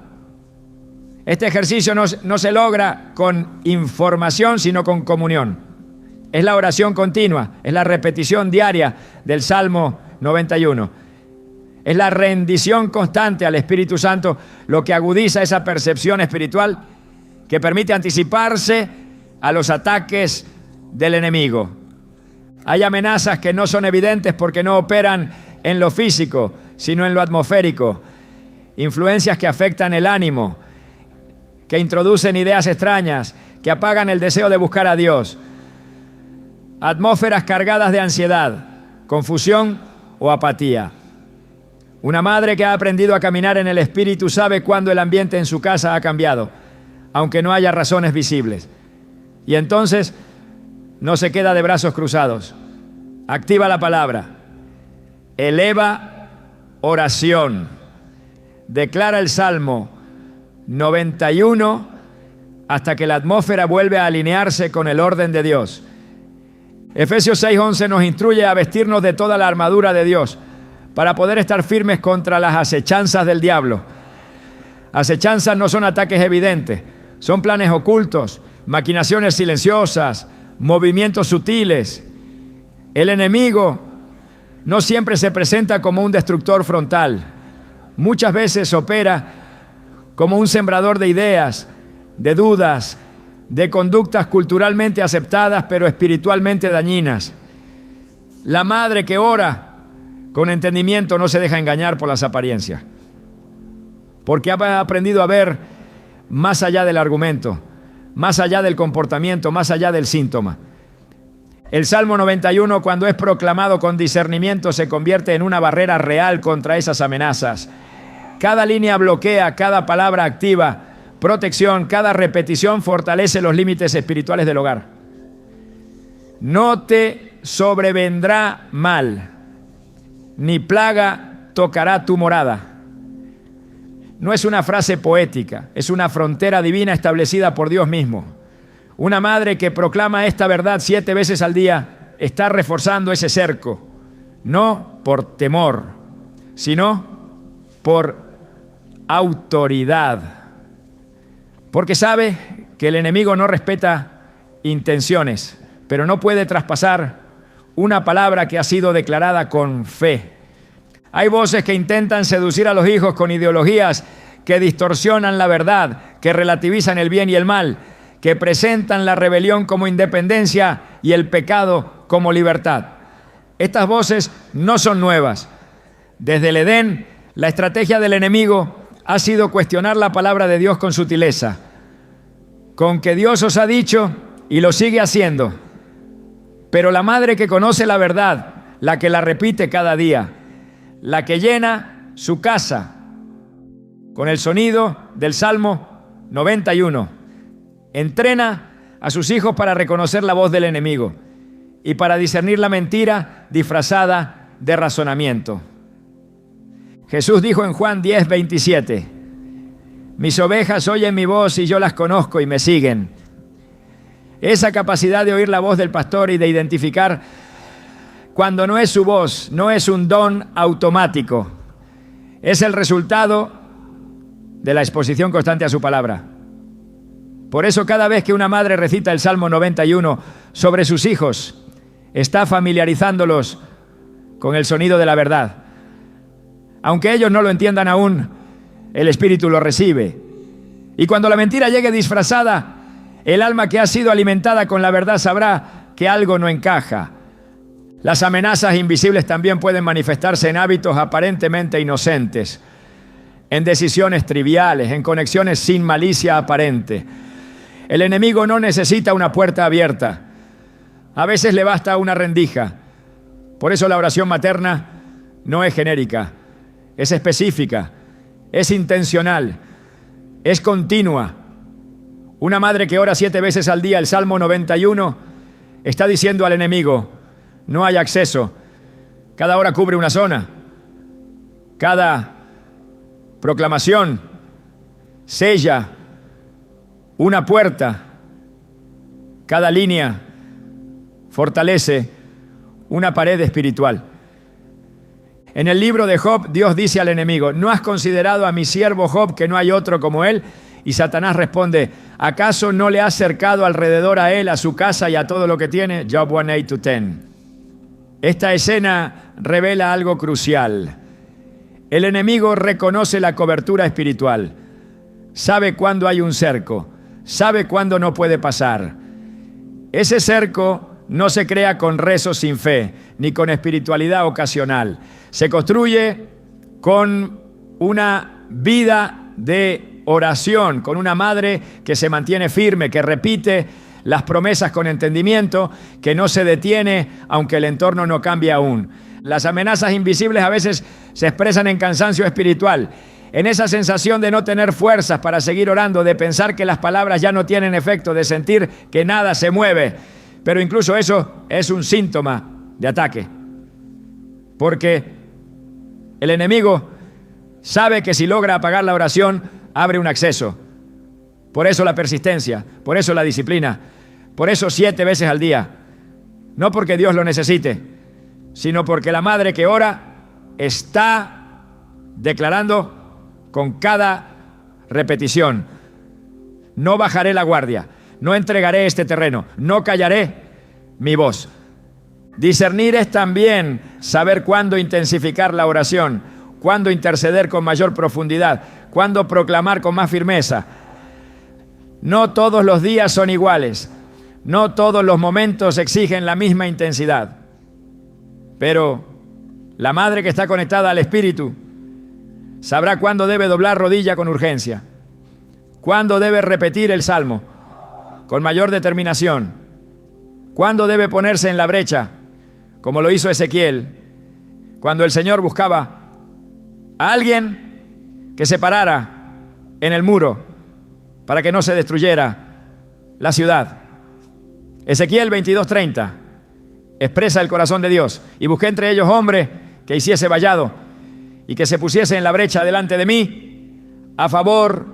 Este ejercicio no se logra con información, sino con comunión. Es la oración continua, es la repetición diaria del Salmo 91. Es la rendición constante al Espíritu Santo lo que agudiza esa percepción espiritual que permite anticiparse a los ataques del enemigo. Hay amenazas que no son evidentes porque no operan en lo físico, sino en lo atmosférico. Influencias que afectan el ánimo, que introducen ideas extrañas, que apagan el deseo de buscar a Dios. Atmósferas cargadas de ansiedad, confusión o apatía. Una madre que ha aprendido a caminar en el Espíritu sabe cuándo el ambiente en su casa ha cambiado, aunque no haya razones visibles. Y entonces no se queda de brazos cruzados. Activa la palabra. Eleva oración. Declara el Salmo 91 hasta que la atmósfera vuelve a alinearse con el orden de Dios. Efesios 6:11 nos instruye a vestirnos de toda la armadura de Dios para poder estar firmes contra las acechanzas del diablo. Acechanzas no son ataques evidentes, son planes ocultos, maquinaciones silenciosas, movimientos sutiles. El enemigo no siempre se presenta como un destructor frontal. Muchas veces opera como un sembrador de ideas, de dudas, de conductas culturalmente aceptadas pero espiritualmente dañinas. La madre que ora con entendimiento no se deja engañar por las apariencias, porque ha aprendido a ver más allá del argumento, más allá del comportamiento, más allá del síntoma. El Salmo 91, cuando es proclamado con discernimiento, se convierte en una barrera real contra esas amenazas. Cada línea bloquea, cada palabra activa protección, cada repetición fortalece los límites espirituales del hogar. No te sobrevendrá mal, ni plaga tocará tu morada. No es una frase poética, es una frontera divina establecida por Dios mismo. Una madre que proclama esta verdad 7 veces al día está reforzando ese cerco, no por temor, sino por autoridad. Porque sabe que el enemigo no respeta intenciones, pero no puede traspasar una palabra que ha sido declarada con fe. Hay voces que intentan seducir a los hijos con ideologías que distorsionan la verdad, que relativizan el bien y el mal, que presentan la rebelión como independencia y el pecado como libertad. Estas voces no son nuevas. Desde el Edén, la estrategia del enemigo ha sido cuestionar la palabra de Dios con sutileza, con que Dios os ha dicho y lo sigue haciendo. Pero la madre que conoce la verdad, la que la repite cada día, la que llena su casa con el sonido del Salmo 91, entrena a sus hijos para reconocer la voz del enemigo y para discernir la mentira disfrazada de razonamiento. Jesús dijo en Juan 10:27, mis ovejas oyen mi voz y yo las conozco y me siguen. Esa capacidad de oír la voz del pastor y de identificar cuando no es su voz, no es un don automático. Es el resultado de la exposición constante a su palabra. Por eso cada vez que una madre recita el Salmo 91 sobre sus hijos, está familiarizándolos con el sonido de la verdad. Aunque ellos no lo entiendan aún, el Espíritu lo recibe. Y cuando la mentira llegue disfrazada, el alma que ha sido alimentada con la verdad sabrá que algo no encaja. Las amenazas invisibles también pueden manifestarse en hábitos aparentemente inocentes, en decisiones triviales, en conexiones sin malicia aparente. El enemigo no necesita una puerta abierta. A veces le basta una rendija. Por eso la oración materna no es genérica, es específica, es intencional, es continua. Una madre que ora 7 veces al día el Salmo 91 está diciendo al enemigo, no hay acceso. Cada hora cubre una zona. Cada proclamación sella una puerta. Cada línea fortalece una pared espiritual. En el libro de Job, Dios dice al enemigo, ¿no has considerado a mi siervo Job que no hay otro como él? Y Satanás responde, ¿acaso no le has cercado alrededor a él, a su casa y a todo lo que tiene? Job 1:8-10. Esta escena revela algo crucial. El enemigo reconoce la cobertura espiritual. Sabe cuándo hay un cerco. Sabe cuándo no puede pasar. Ese cerco no se crea con rezos sin fe, ni con espiritualidad ocasional. Se construye con una vida de oración, con una madre que se mantiene firme, que repite las promesas con entendimiento, que no se detiene aunque el entorno no cambie aún. Las amenazas invisibles a veces se expresan en cansancio espiritual, en esa sensación de no tener fuerzas para seguir orando, de pensar que las palabras ya no tienen efecto, de sentir que nada se mueve. Pero incluso eso es un síntoma de ataque, porque el enemigo sabe que si logra apagar la oración, abre un acceso. Por eso la persistencia, por eso la disciplina, por eso 7 veces al día. No porque Dios lo necesite, sino porque la madre que ora está declarando con cada repetición, no bajaré la guardia, no entregaré este terreno, no callaré mi voz. Discernir es también saber cuándo intensificar la oración, cuándo interceder con mayor profundidad, cuándo proclamar con más firmeza. No todos los días son iguales, no todos los momentos exigen la misma intensidad. Pero la madre que está conectada al Espíritu sabrá cuándo debe doblar rodilla con urgencia, cuándo debe repetir el Salmo con mayor determinación, cuándo debe ponerse en la brecha, como lo hizo Ezequiel, cuando el Señor buscaba a alguien que se parara en el muro para que no se destruyera la ciudad. Ezequiel 22:30 expresa el corazón de Dios. Y busqué entre ellos hombre que hiciese vallado y que se pusiese en la brecha delante de mí a favor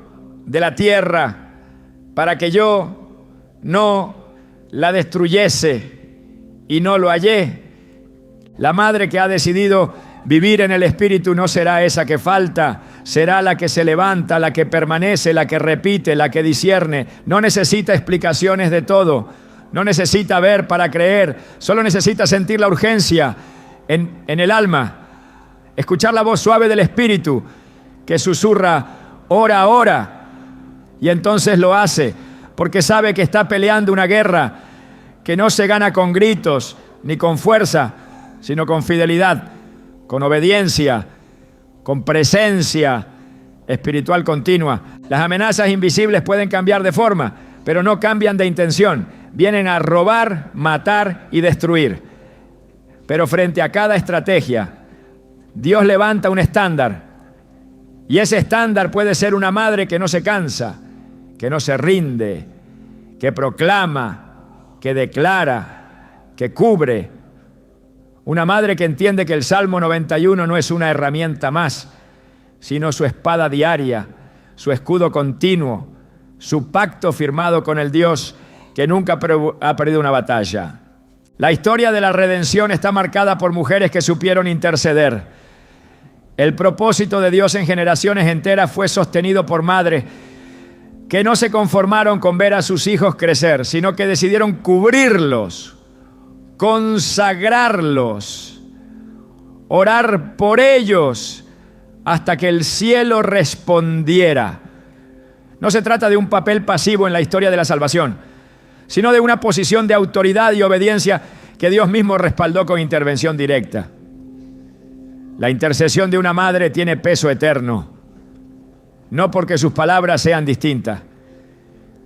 de la tierra, para que yo no la destruyese, y no lo hallé. La madre que ha decidido vivir en el Espíritu no será esa que falta, será la que se levanta, la que permanece, la que repite, la que discierne. No necesita explicaciones de todo, No necesita ver para creer, solo necesita sentir la urgencia en el alma, escuchar la voz suave del Espíritu que susurra, ora, ora, y entonces lo hace, porque sabe que está peleando una guerra que no se gana con gritos ni con fuerza, sino con fidelidad, con obediencia, con presencia espiritual continua. Las amenazas invisibles pueden cambiar de forma, pero no cambian de intención. Vienen a robar, matar y destruir. Pero frente a cada estrategia, Dios levanta un estándar. Y ese estándar puede ser una madre que no se cansa, que no se rinde, que proclama, que declara, que cubre. Una madre que entiende que el Salmo 91 no es una herramienta más, sino su espada diaria, su escudo continuo, su pacto firmado con el Dios que nunca ha perdido una batalla. La historia de la redención está marcada por mujeres que supieron interceder. El propósito de Dios en generaciones enteras fue sostenido por madres que no se conformaron con ver a sus hijos crecer, sino que decidieron cubrirlos, consagrarlos, orar por ellos hasta que el cielo respondiera. No se trata de un papel pasivo en la historia de la salvación, sino de una posición de autoridad y obediencia que Dios mismo respaldó con intervención directa. La intercesión de una madre tiene peso eterno, no porque sus palabras sean distintas,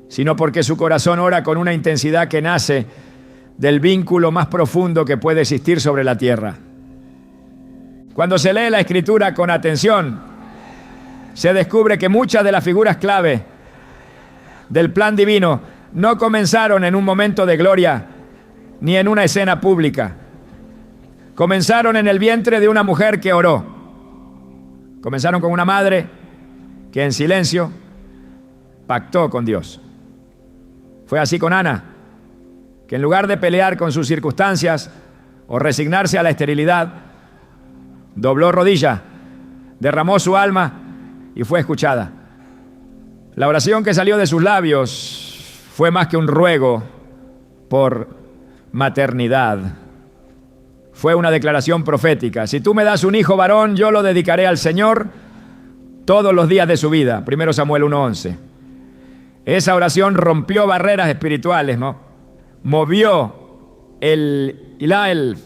sino porque su corazón ora con una intensidad que nace del vínculo más profundo que puede existir sobre la tierra. Cuando se lee la Escritura con atención, se descubre que muchas de las figuras clave del plan divino no comenzaron en un momento de gloria ni en una escena pública. Comenzaron en el vientre de una mujer que oró. Comenzaron con una madre que en silencio pactó con Dios. Fue así con Ana, que en lugar de pelear con sus circunstancias o resignarse a la esterilidad, dobló rodilla, derramó su alma y fue escuchada. La oración que salió de sus labios fue más que un ruego por maternidad. Fue una declaración profética. Si tú me das un hijo varón, yo lo dedicaré al Señor todos los días de su vida. 1 Samuel 1:11. Esa oración rompió barreras espirituales, ¿no? Movió el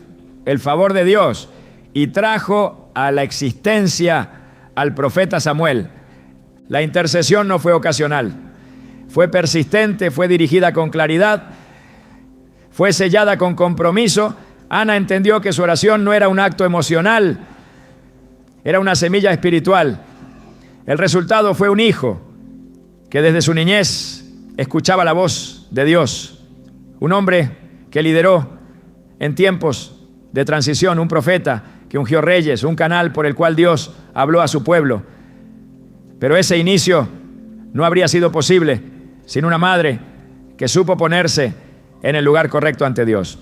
favor de Dios y trajo a la existencia al profeta Samuel. La intercesión no fue ocasional, fue persistente, fue dirigida con claridad, fue sellada con compromiso. Ana entendió que su oración no era un acto emocional, era una semilla espiritual. El resultado fue un hijo que desde su niñez escuchaba la voz de Dios. Un hombre que lideró en tiempos de transición, un profeta que ungió reyes, un canal por el cual Dios habló a su pueblo. Pero ese inicio no habría sido posible sin una madre que supo ponerse en el lugar correcto ante Dios.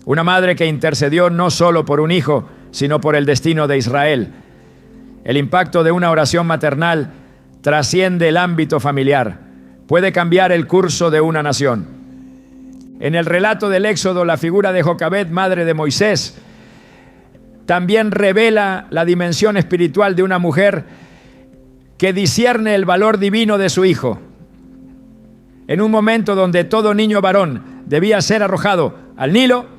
Una madre que intercedió no solo por un hijo, sino por el destino de Israel. El impacto de una oración maternal trasciende el ámbito familiar. Puede cambiar el curso de una nación. En el relato del Éxodo, la figura de Jocabed, madre de Moisés, también revela la dimensión espiritual de una mujer que discierne el valor divino de su hijo. En un momento donde todo niño varón debía ser arrojado al Nilo,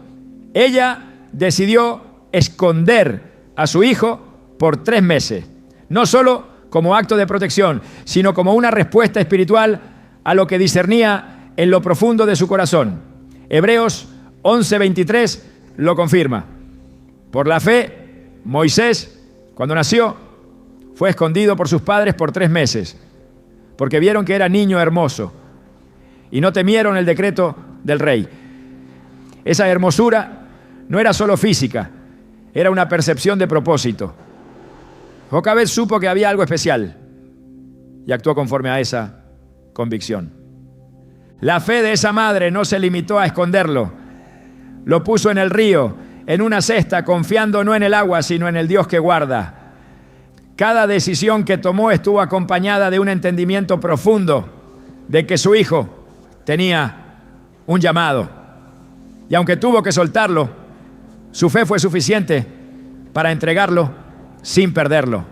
ella decidió esconder a su hijo por 3 meses, no solo como acto de protección, sino como una respuesta espiritual a lo que discernía en lo profundo de su corazón. Hebreos 11:23 lo confirma. Por la fe, Moisés, cuando nació, fue escondido por sus padres por 3 meses, porque vieron que era niño hermoso y no temieron el decreto del rey. Esa hermosura no era solo física, era una percepción de propósito. Jocabed supo que había algo especial y actuó conforme a esa convicción. La fe de esa madre no se limitó a esconderlo, lo puso en el río, en una cesta, confiando no en el agua, sino en el Dios que guarda. Cada decisión que tomó estuvo acompañada de un entendimiento profundo de que su hijo tenía un llamado. Y aunque tuvo que soltarlo, su fe fue suficiente para entregarlo sin perderlo.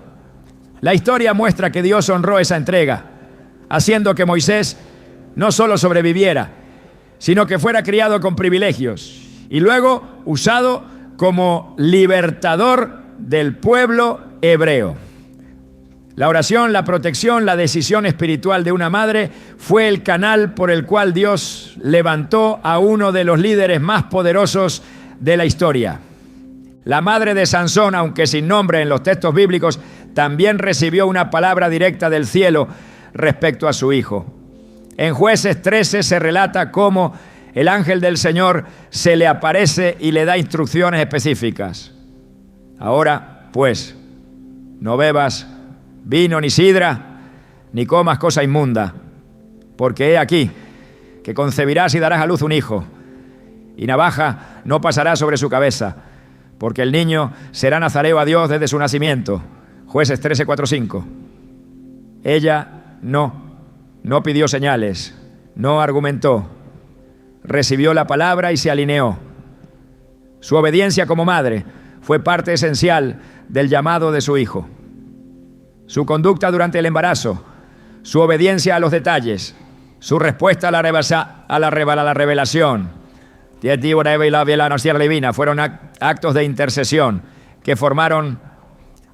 La historia muestra que Dios honró esa entrega, haciendo que Moisés no solo sobreviviera, sino que fuera criado con privilegios y luego usado como libertador del pueblo hebreo. La oración, la protección, la decisión espiritual de una madre fue el canal por el cual Dios levantó a uno de los líderes más poderosos de la historia. La madre de Sansón, aunque sin nombre en los textos bíblicos, también recibió una palabra directa del cielo respecto a su hijo. En Jueces 13 se relata cómo el ángel del Señor se le aparece y le da instrucciones específicas. Ahora, pues, no bebas vino ni sidra, ni comas cosa inmunda, porque he aquí que concebirás y darás a luz un hijo, y navaja no pasará sobre su cabeza, porque el niño será nazareo a Dios desde su nacimiento. Jueces 13, 4, 5. Ella no pidió señales, no argumentó, recibió la palabra y se alineó. Su obediencia como madre fue parte esencial del llamado de su hijo. Su conducta durante el embarazo, su obediencia a los detalles, su respuesta a la revelación, fueron actos de intercesión que formaron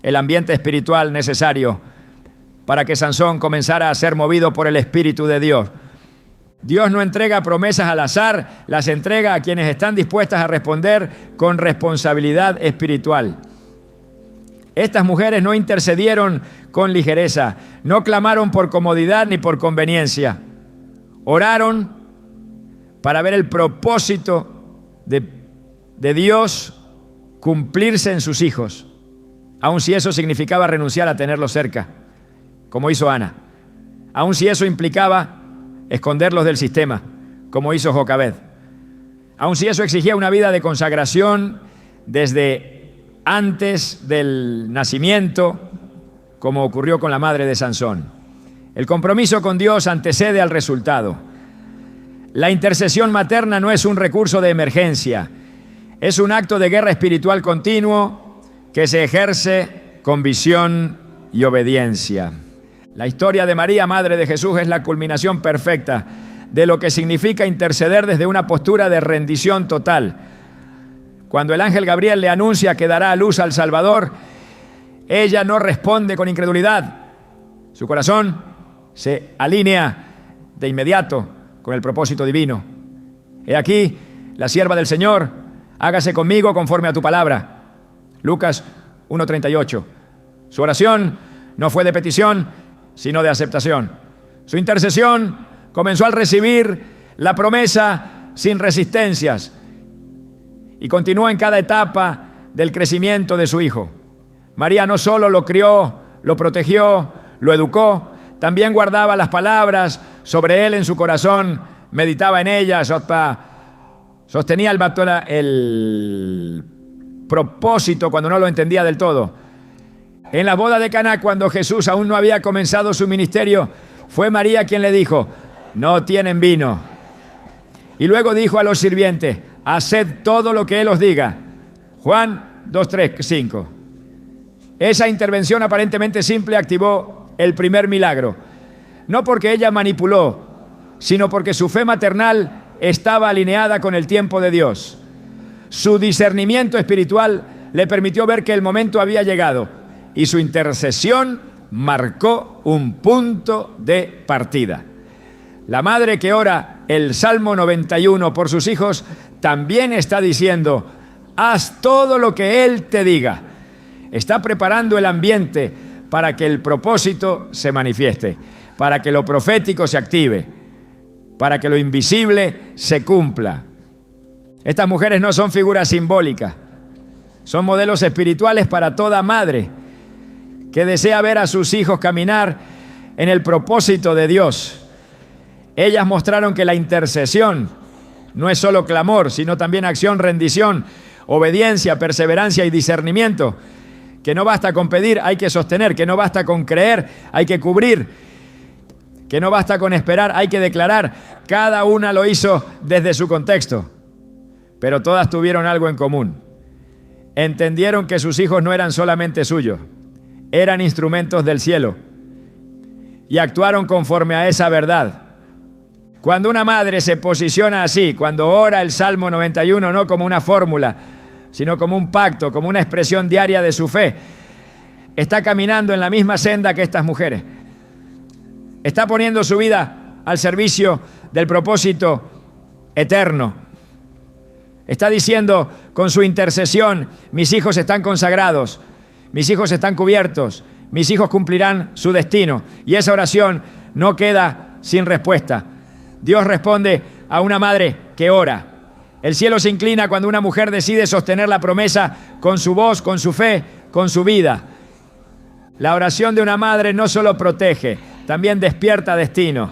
el ambiente espiritual necesario para que Sansón comenzara a ser movido por el Espíritu de Dios. Dios no entrega promesas al azar, las entrega a quienes están dispuestas a responder con responsabilidad espiritual. Estas mujeres no intercedieron con ligereza, no clamaron por comodidad ni por conveniencia. Oraron para ver el propósito de Dios cumplirse en sus hijos, aun si eso significaba renunciar a tenerlos cerca, como hizo Ana, aun si eso implicaba esconderlos del sistema, como hizo Jocabed, aun si eso exigía una vida de consagración desde antes del nacimiento, como ocurrió con la madre de Sansón. El compromiso con Dios antecede al resultado. La intercesión materna no es un recurso de emergencia, es un acto de guerra espiritual continuo que se ejerce con visión y obediencia. La historia de María, madre de Jesús, es la culminación perfecta de lo que significa interceder desde una postura de rendición total. Cuando el ángel Gabriel le anuncia que dará a luz al Salvador, ella no responde con incredulidad. Su corazón se alinea de inmediato con el propósito divino. He aquí, la sierva del Señor, hágase conmigo conforme a tu palabra. Lucas 1:38. Su oración no fue de petición, sino de aceptación. Su intercesión comenzó al recibir la promesa sin resistencias y continuó en cada etapa del crecimiento de su hijo. María no solo lo crió, lo protegió, lo educó, también guardaba las palabras sobre él en su corazón, meditaba en ellas, sostenía el propósito cuando no lo entendía del todo. En la boda de Caná, cuando Jesús aún no había comenzado su ministerio, fue María quien le dijo: no tienen vino. Y luego dijo a los sirvientes: haced todo lo que Él os diga. Juan 2:3-5. Esa intervención aparentemente simple activó el primer milagro. No porque ella manipuló, sino porque su fe maternal estaba alineada con el tiempo de Dios. Su discernimiento espiritual le permitió ver que el momento había llegado y su intercesión marcó un punto de partida. La madre que ora el Salmo 91 por sus hijos también está diciendo: haz todo lo que Él te diga. Está preparando el ambiente para que el propósito se manifieste, para que lo profético se active, para que lo invisible se cumpla. Estas mujeres no son figuras simbólicas, son modelos espirituales para toda madre que desea ver a sus hijos caminar en el propósito de Dios. Ellas mostraron que la intercesión no es solo clamor, sino también acción, rendición, obediencia, perseverancia y discernimiento. Que no basta con pedir, hay que sostener. Que no basta con creer, hay que cubrir. que no basta con esperar, hay que declarar. Cada una lo hizo desde su contexto, pero todas tuvieron algo en común. Entendieron que sus hijos no eran solamente suyos, eran instrumentos del cielo, y actuaron conforme a esa verdad. Cuando una madre se posiciona así, cuando ora el Salmo 91, no como una fórmula, sino como un pacto, como una expresión diaria de su fe, está caminando en la misma senda que estas mujeres. Está poniendo su vida al servicio del propósito eterno. Está diciendo con su intercesión: mis hijos están consagrados, mis hijos están cubiertos, mis hijos cumplirán su destino. Y esa oración no queda sin respuesta. Dios responde a una madre que ora. El cielo se inclina cuando una mujer decide sostener la promesa con su voz, con su fe, con su vida. La oración de una madre no solo protege, también despierta destino.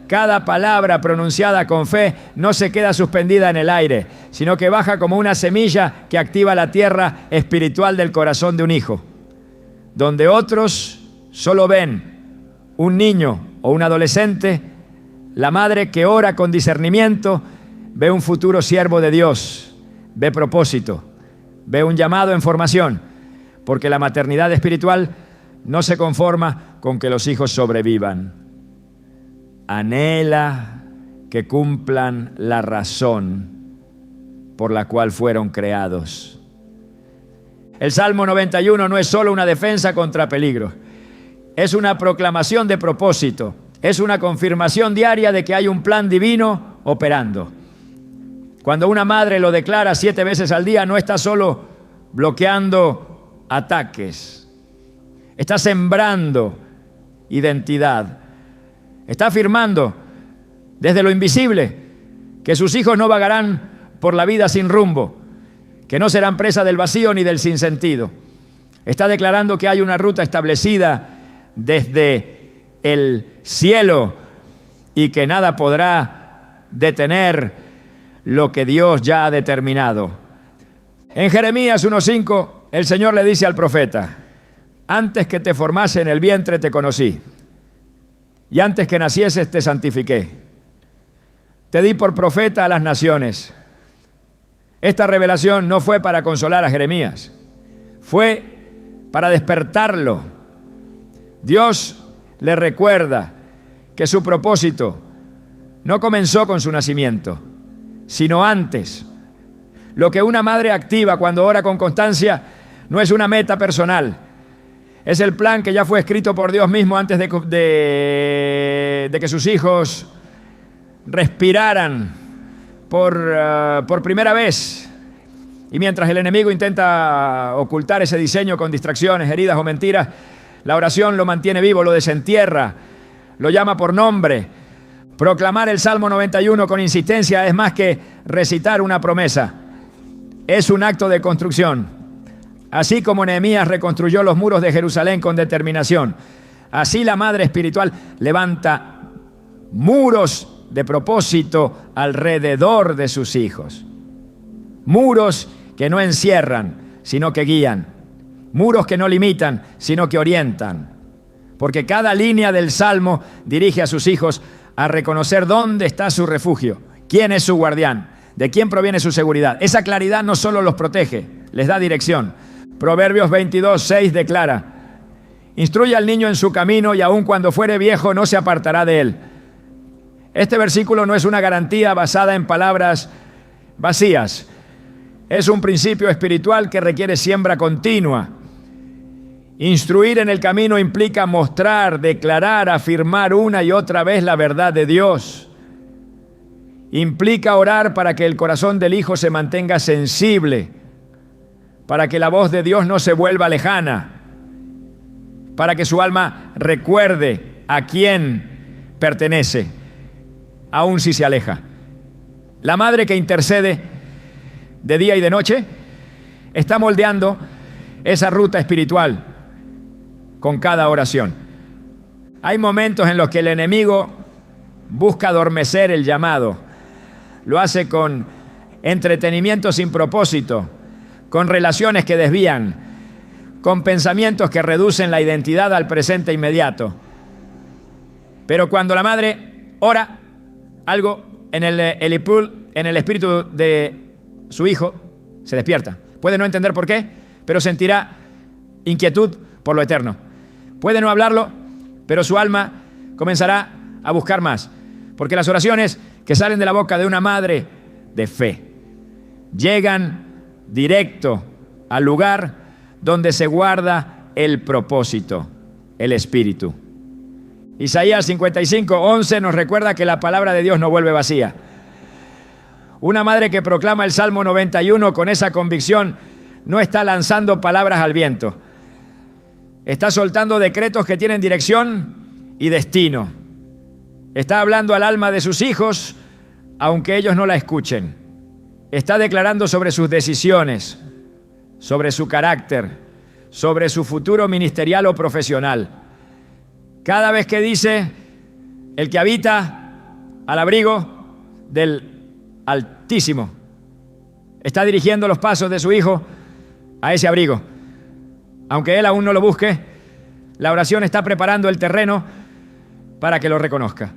Cada palabra pronunciada con fe no se queda suspendida en el aire, sino que baja como una semilla que activa la tierra espiritual del corazón de un hijo. Donde otros solo ven un niño o un adolescente, la madre que ora con discernimiento ve un futuro siervo de Dios, ve propósito, ve un llamado en formación, porque la maternidad espiritual no se conforma con que los hijos sobrevivan. Anhela que cumplan la razón por la cual fueron creados. El Salmo 91 no es solo una defensa contra peligro, es una proclamación de propósito, es una confirmación diaria de que hay un plan divino operando. Cuando una madre lo declara 7 veces al día, no está solo bloqueando ataques, está sembrando identidad. Está afirmando desde lo invisible que sus hijos no vagarán por la vida sin rumbo, que no serán presa del vacío ni del sinsentido. Está declarando que hay una ruta establecida desde el cielo y que nada podrá detener lo que Dios ya ha determinado. En Jeremías 1:5, el Señor le dice al profeta: antes que te formase en el vientre te conocí, y antes que nacieses te santifiqué. Te di por profeta a las naciones. Esta revelación no fue para consolar a Jeremías, fue para despertarlo. Dios le recuerda que su propósito no comenzó con su nacimiento, sino antes. Lo que una madre activa cuando ora con constancia no es una meta personal, es el plan que ya fue escrito por Dios mismo antes de que sus hijos respiraran por primera vez. Y mientras el enemigo intenta ocultar ese diseño con distracciones, heridas o mentiras, la oración lo mantiene vivo, lo desentierra, lo llama por nombre. Proclamar el Salmo 91 con insistencia es más que recitar una promesa, es un acto de construcción. Así como Nehemías reconstruyó los muros de Jerusalén con determinación, así la madre espiritual levanta muros de propósito alrededor de sus hijos. Muros que no encierran, sino que guían. Muros que no limitan, sino que orientan. Porque cada línea del Salmo dirige a sus hijos a reconocer dónde está su refugio, quién es su guardián, de quién proviene su seguridad. Esa claridad no solo los protege, les da dirección. Proverbios 22:6 declara: instruye al niño en su camino y aun cuando fuere viejo no se apartará de él. Este versículo no es una garantía basada en palabras vacías. Es un principio espiritual que requiere siembra continua. Instruir en el camino implica mostrar, declarar, afirmar una y otra vez la verdad de Dios. Implica orar para que el corazón del hijo se mantenga sensible, para que la voz de Dios no se vuelva lejana, para que su alma recuerde a quién pertenece, aun si se aleja. La madre que intercede de día y de noche está moldeando esa ruta espiritual con cada oración. Hay momentos en los que el enemigo busca adormecer el llamado. Lo hace con entretenimiento sin propósito, con relaciones que desvían, con pensamientos que reducen la identidad al presente inmediato. Pero cuando la madre ora, algo en el espíritu de su hijo se despierta. Puede no entender por qué, pero sentirá inquietud por lo eterno. Puede no hablarlo, pero su alma comenzará a buscar más. Porque las oraciones que salen de la boca de una madre de fe llegan directo al lugar donde se guarda el propósito, el espíritu. Isaías 55:11 nos recuerda que la palabra de Dios no vuelve vacía. Una madre que proclama el Salmo 91 con esa convicción no está lanzando palabras al viento. Está soltando decretos que tienen dirección y destino. Está hablando al alma de sus hijos, aunque ellos no la escuchen. Está declarando sobre sus decisiones, sobre su carácter, sobre su futuro ministerial o profesional. Cada vez que dice, el que habita al abrigo del Altísimo, está dirigiendo los pasos de su hijo a ese abrigo. Aunque él aún no lo busque, la oración está preparando el terreno para que lo reconozca.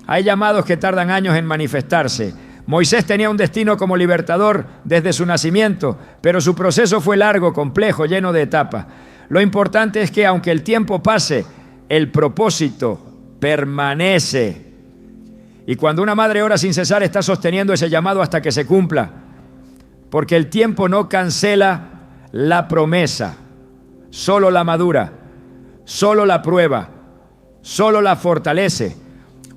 Hay llamados que tardan años en manifestarse. Moisés tenía un destino como libertador desde su nacimiento, pero su proceso fue largo, complejo, lleno de etapas. Lo importante es que aunque el tiempo pase, el propósito permanece. Y cuando una madre ora sin cesar, está sosteniendo ese llamado hasta que se cumpla. Porque el tiempo no cancela la promesa, solo la madura, solo la prueba, solo la fortalece.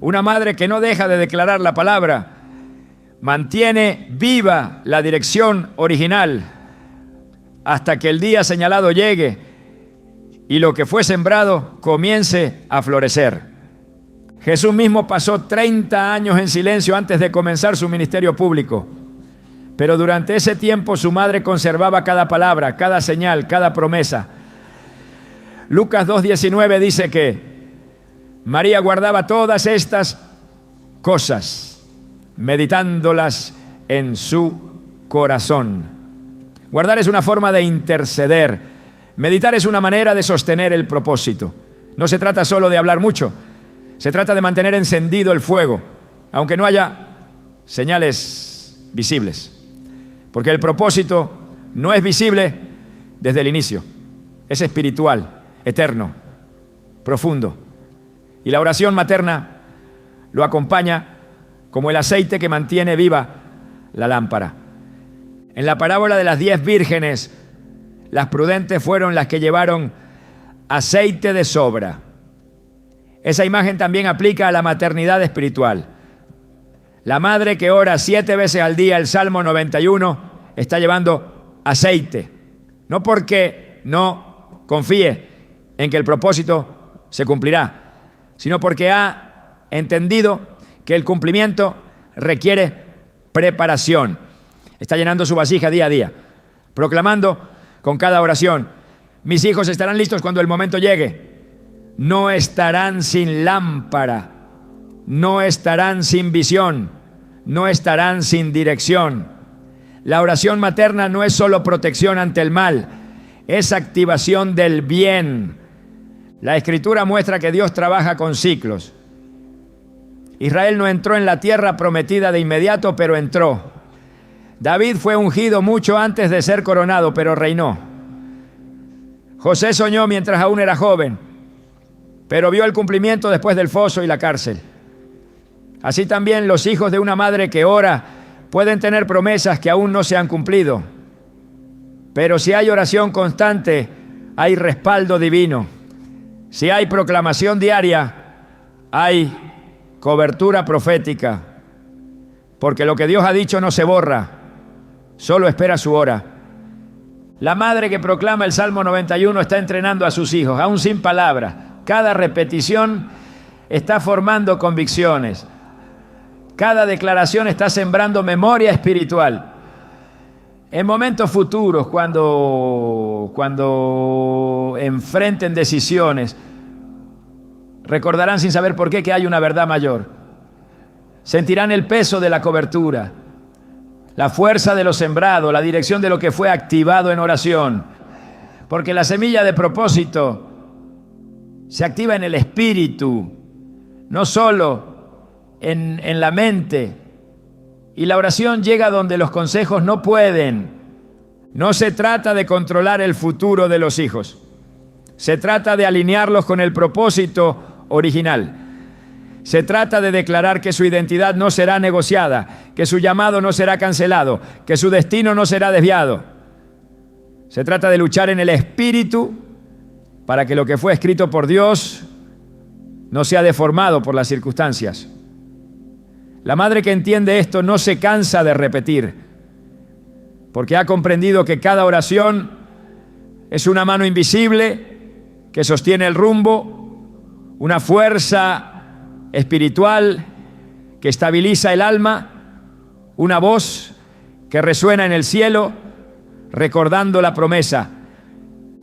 Una madre que no deja de declarar la palabra mantiene viva la dirección original hasta que el día señalado llegue y lo que fue sembrado comience a florecer. Jesús mismo pasó 30 años en silencio antes de comenzar su ministerio público. Pero durante ese tiempo su madre conservaba cada palabra, cada señal, cada promesa. Lucas 2:19 dice que María guardaba todas estas cosas, meditándolas en su corazón. Guardar es una forma de interceder. Meditar es una manera de sostener el propósito. No se trata solo de hablar mucho, se trata de mantener encendido el fuego, aunque no haya señales visibles. Porque el propósito no es visible desde el inicio. Es espiritual, eterno, profundo. Y la oración materna lo acompaña como el aceite que mantiene viva la lámpara. En la parábola de las 10 vírgenes, las prudentes fueron las que llevaron aceite de sobra. Esa imagen también aplica a la maternidad espiritual. La madre que ora 7 veces al día el Salmo 91 está llevando aceite. No porque no confíe en que el propósito se cumplirá, sino porque ha entendido que el cumplimiento requiere preparación. Está llenando su vasija día a día, proclamando con cada oración: mis hijos estarán listos cuando el momento llegue. No estarán sin lámpara, no estarán sin visión, no estarán sin dirección. La oración materna no es solo protección ante el mal, es activación del bien. La Escritura muestra que Dios trabaja con ciclos. Israel no entró en la tierra prometida de inmediato, pero entró. David fue ungido mucho antes de ser coronado, pero reinó. José soñó mientras aún era joven, pero vio el cumplimiento después del foso y la cárcel. Así también los hijos de una madre que ora pueden tener promesas que aún no se han cumplido. Pero si hay oración constante, hay respaldo divino. Si hay proclamación diaria, hay cobertura profética. Porque lo que Dios ha dicho no se borra, solo espera su hora. La madre que proclama el Salmo 91 está entrenando a sus hijos, aún sin palabras. Cada repetición está formando convicciones. Cada declaración está sembrando memoria espiritual. En momentos futuros, cuando enfrenten decisiones, recordarán sin saber por qué que hay una verdad mayor. Sentirán el peso de la cobertura, la fuerza de lo sembrado, la dirección de lo que fue activado en oración. Porque la semilla de propósito se activa en el espíritu no solo en la mente. Y la oración llega donde los consejos no pueden. No se trata de controlar el futuro de los hijos. Se trata de alinearlos con el propósito original. Se trata de declarar que su identidad no será negociada, que su llamado no será cancelado, que su destino no será desviado. Se trata de luchar en el espíritu para que lo que fue escrito por Dios no sea deformado por las circunstancias. La madre que entiende esto no se cansa de repetir, porque ha comprendido que cada oración es una mano invisible que sostiene el rumbo, una fuerza espiritual que estabiliza el alma, una voz que resuena en el cielo recordando la promesa.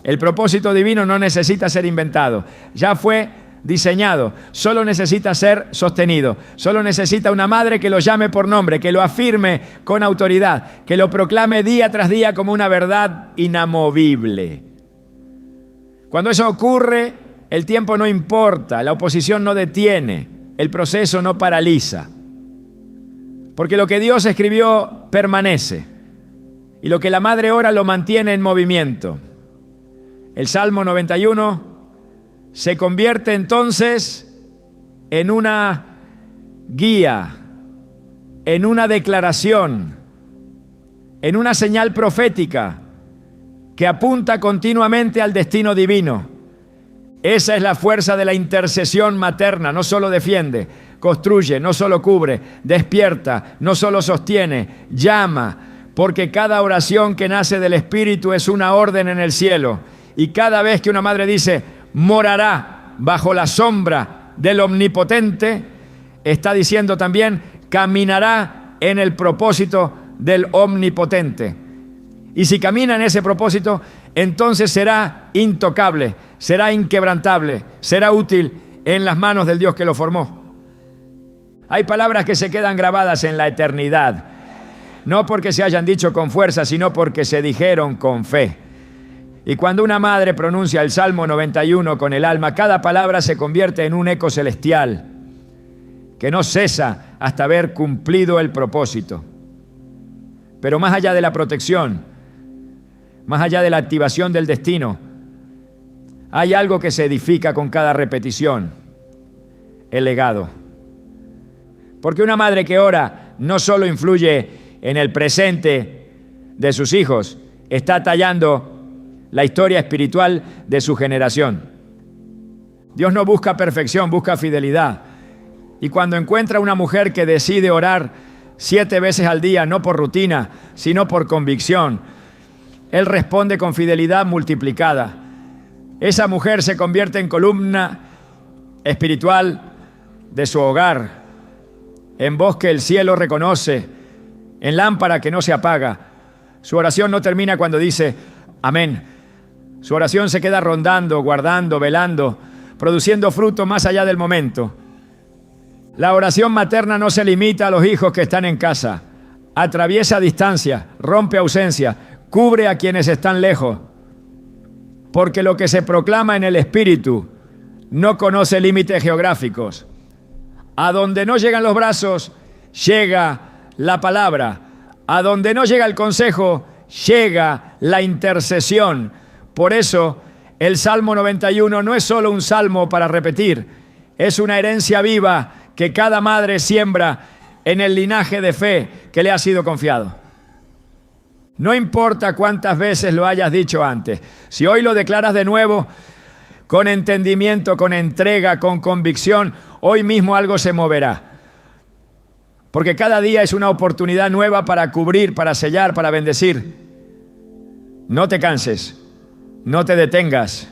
El propósito divino no necesita ser inventado, ya fue diseñado, solo necesita ser sostenido, solo necesita una madre que lo llame por nombre, que lo afirme con autoridad, que lo proclame día tras día como una verdad inamovible. Cuando eso ocurre, el tiempo no importa, la oposición no detiene, el proceso no paraliza, porque lo que Dios escribió permanece y lo que la madre ora lo mantiene en movimiento. El Salmo 91 se convierte entonces en una guía, en una declaración, en una señal profética que apunta continuamente al destino divino. Esa es la fuerza de la intercesión materna. No solo defiende, construye, no solo cubre, despierta, no solo sostiene, llama, porque cada oración que nace del Espíritu es una orden en el cielo. Y cada vez que una madre dice, morará bajo la sombra del Omnipotente, está diciendo también, caminará en el propósito del Omnipotente. Y si camina en ese propósito, entonces será intocable, será inquebrantable, será útil en las manos del Dios que lo formó. Hay palabras que se quedan grabadas en la eternidad, no porque se hayan dicho con fuerza, sino porque se dijeron con fe. Y cuando una madre pronuncia el Salmo 91 con el alma, cada palabra se convierte en un eco celestial que no cesa hasta haber cumplido el propósito. Pero más allá de la protección, más allá de la activación del destino, hay algo que se edifica con cada repetición: el legado. Porque una madre que ora no solo influye en el presente de sus hijos, está tallando la historia espiritual de su generación. Dios no busca perfección, busca fidelidad. Y cuando encuentra una mujer que decide orar 7 veces al día, no por rutina, sino por convicción, Él responde con fidelidad multiplicada. Esa mujer se convierte en columna espiritual de su hogar, en voz que el cielo reconoce, en lámpara que no se apaga. Su oración no termina cuando dice amén. Su oración se queda rondando, guardando, velando, produciendo fruto más allá del momento. La oración materna no se limita a los hijos que están en casa. Atraviesa distancia, rompe ausencia, cubre a quienes están lejos. Porque lo que se proclama en el Espíritu no conoce límites geográficos. A donde no llegan los brazos, llega la palabra. A donde no llega el consejo, llega la intercesión. Por eso, el Salmo 91 no es solo un salmo para repetir, es una herencia viva que cada madre siembra en el linaje de fe que le ha sido confiado. No importa cuántas veces lo hayas dicho antes, si hoy lo declaras de nuevo, con entendimiento, con entrega, con convicción, hoy mismo algo se moverá. Porque cada día es una oportunidad nueva para cubrir, para sellar, para bendecir. No te canses, no te detengas,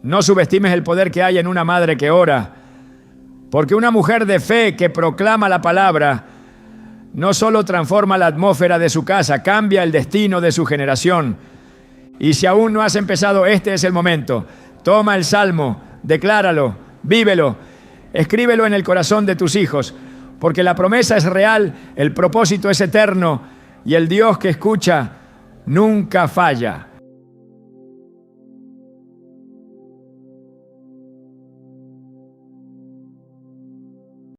no subestimes el poder que hay en una madre que ora, porque una mujer de fe que proclama la palabra no solo transforma la atmósfera de su casa, cambia el destino de su generación. Y si aún no has empezado, este es el momento. Toma el salmo, decláralo, vívelo, escríbelo en el corazón de tus hijos, porque la promesa es real, el propósito es eterno y el Dios que escucha nunca falla.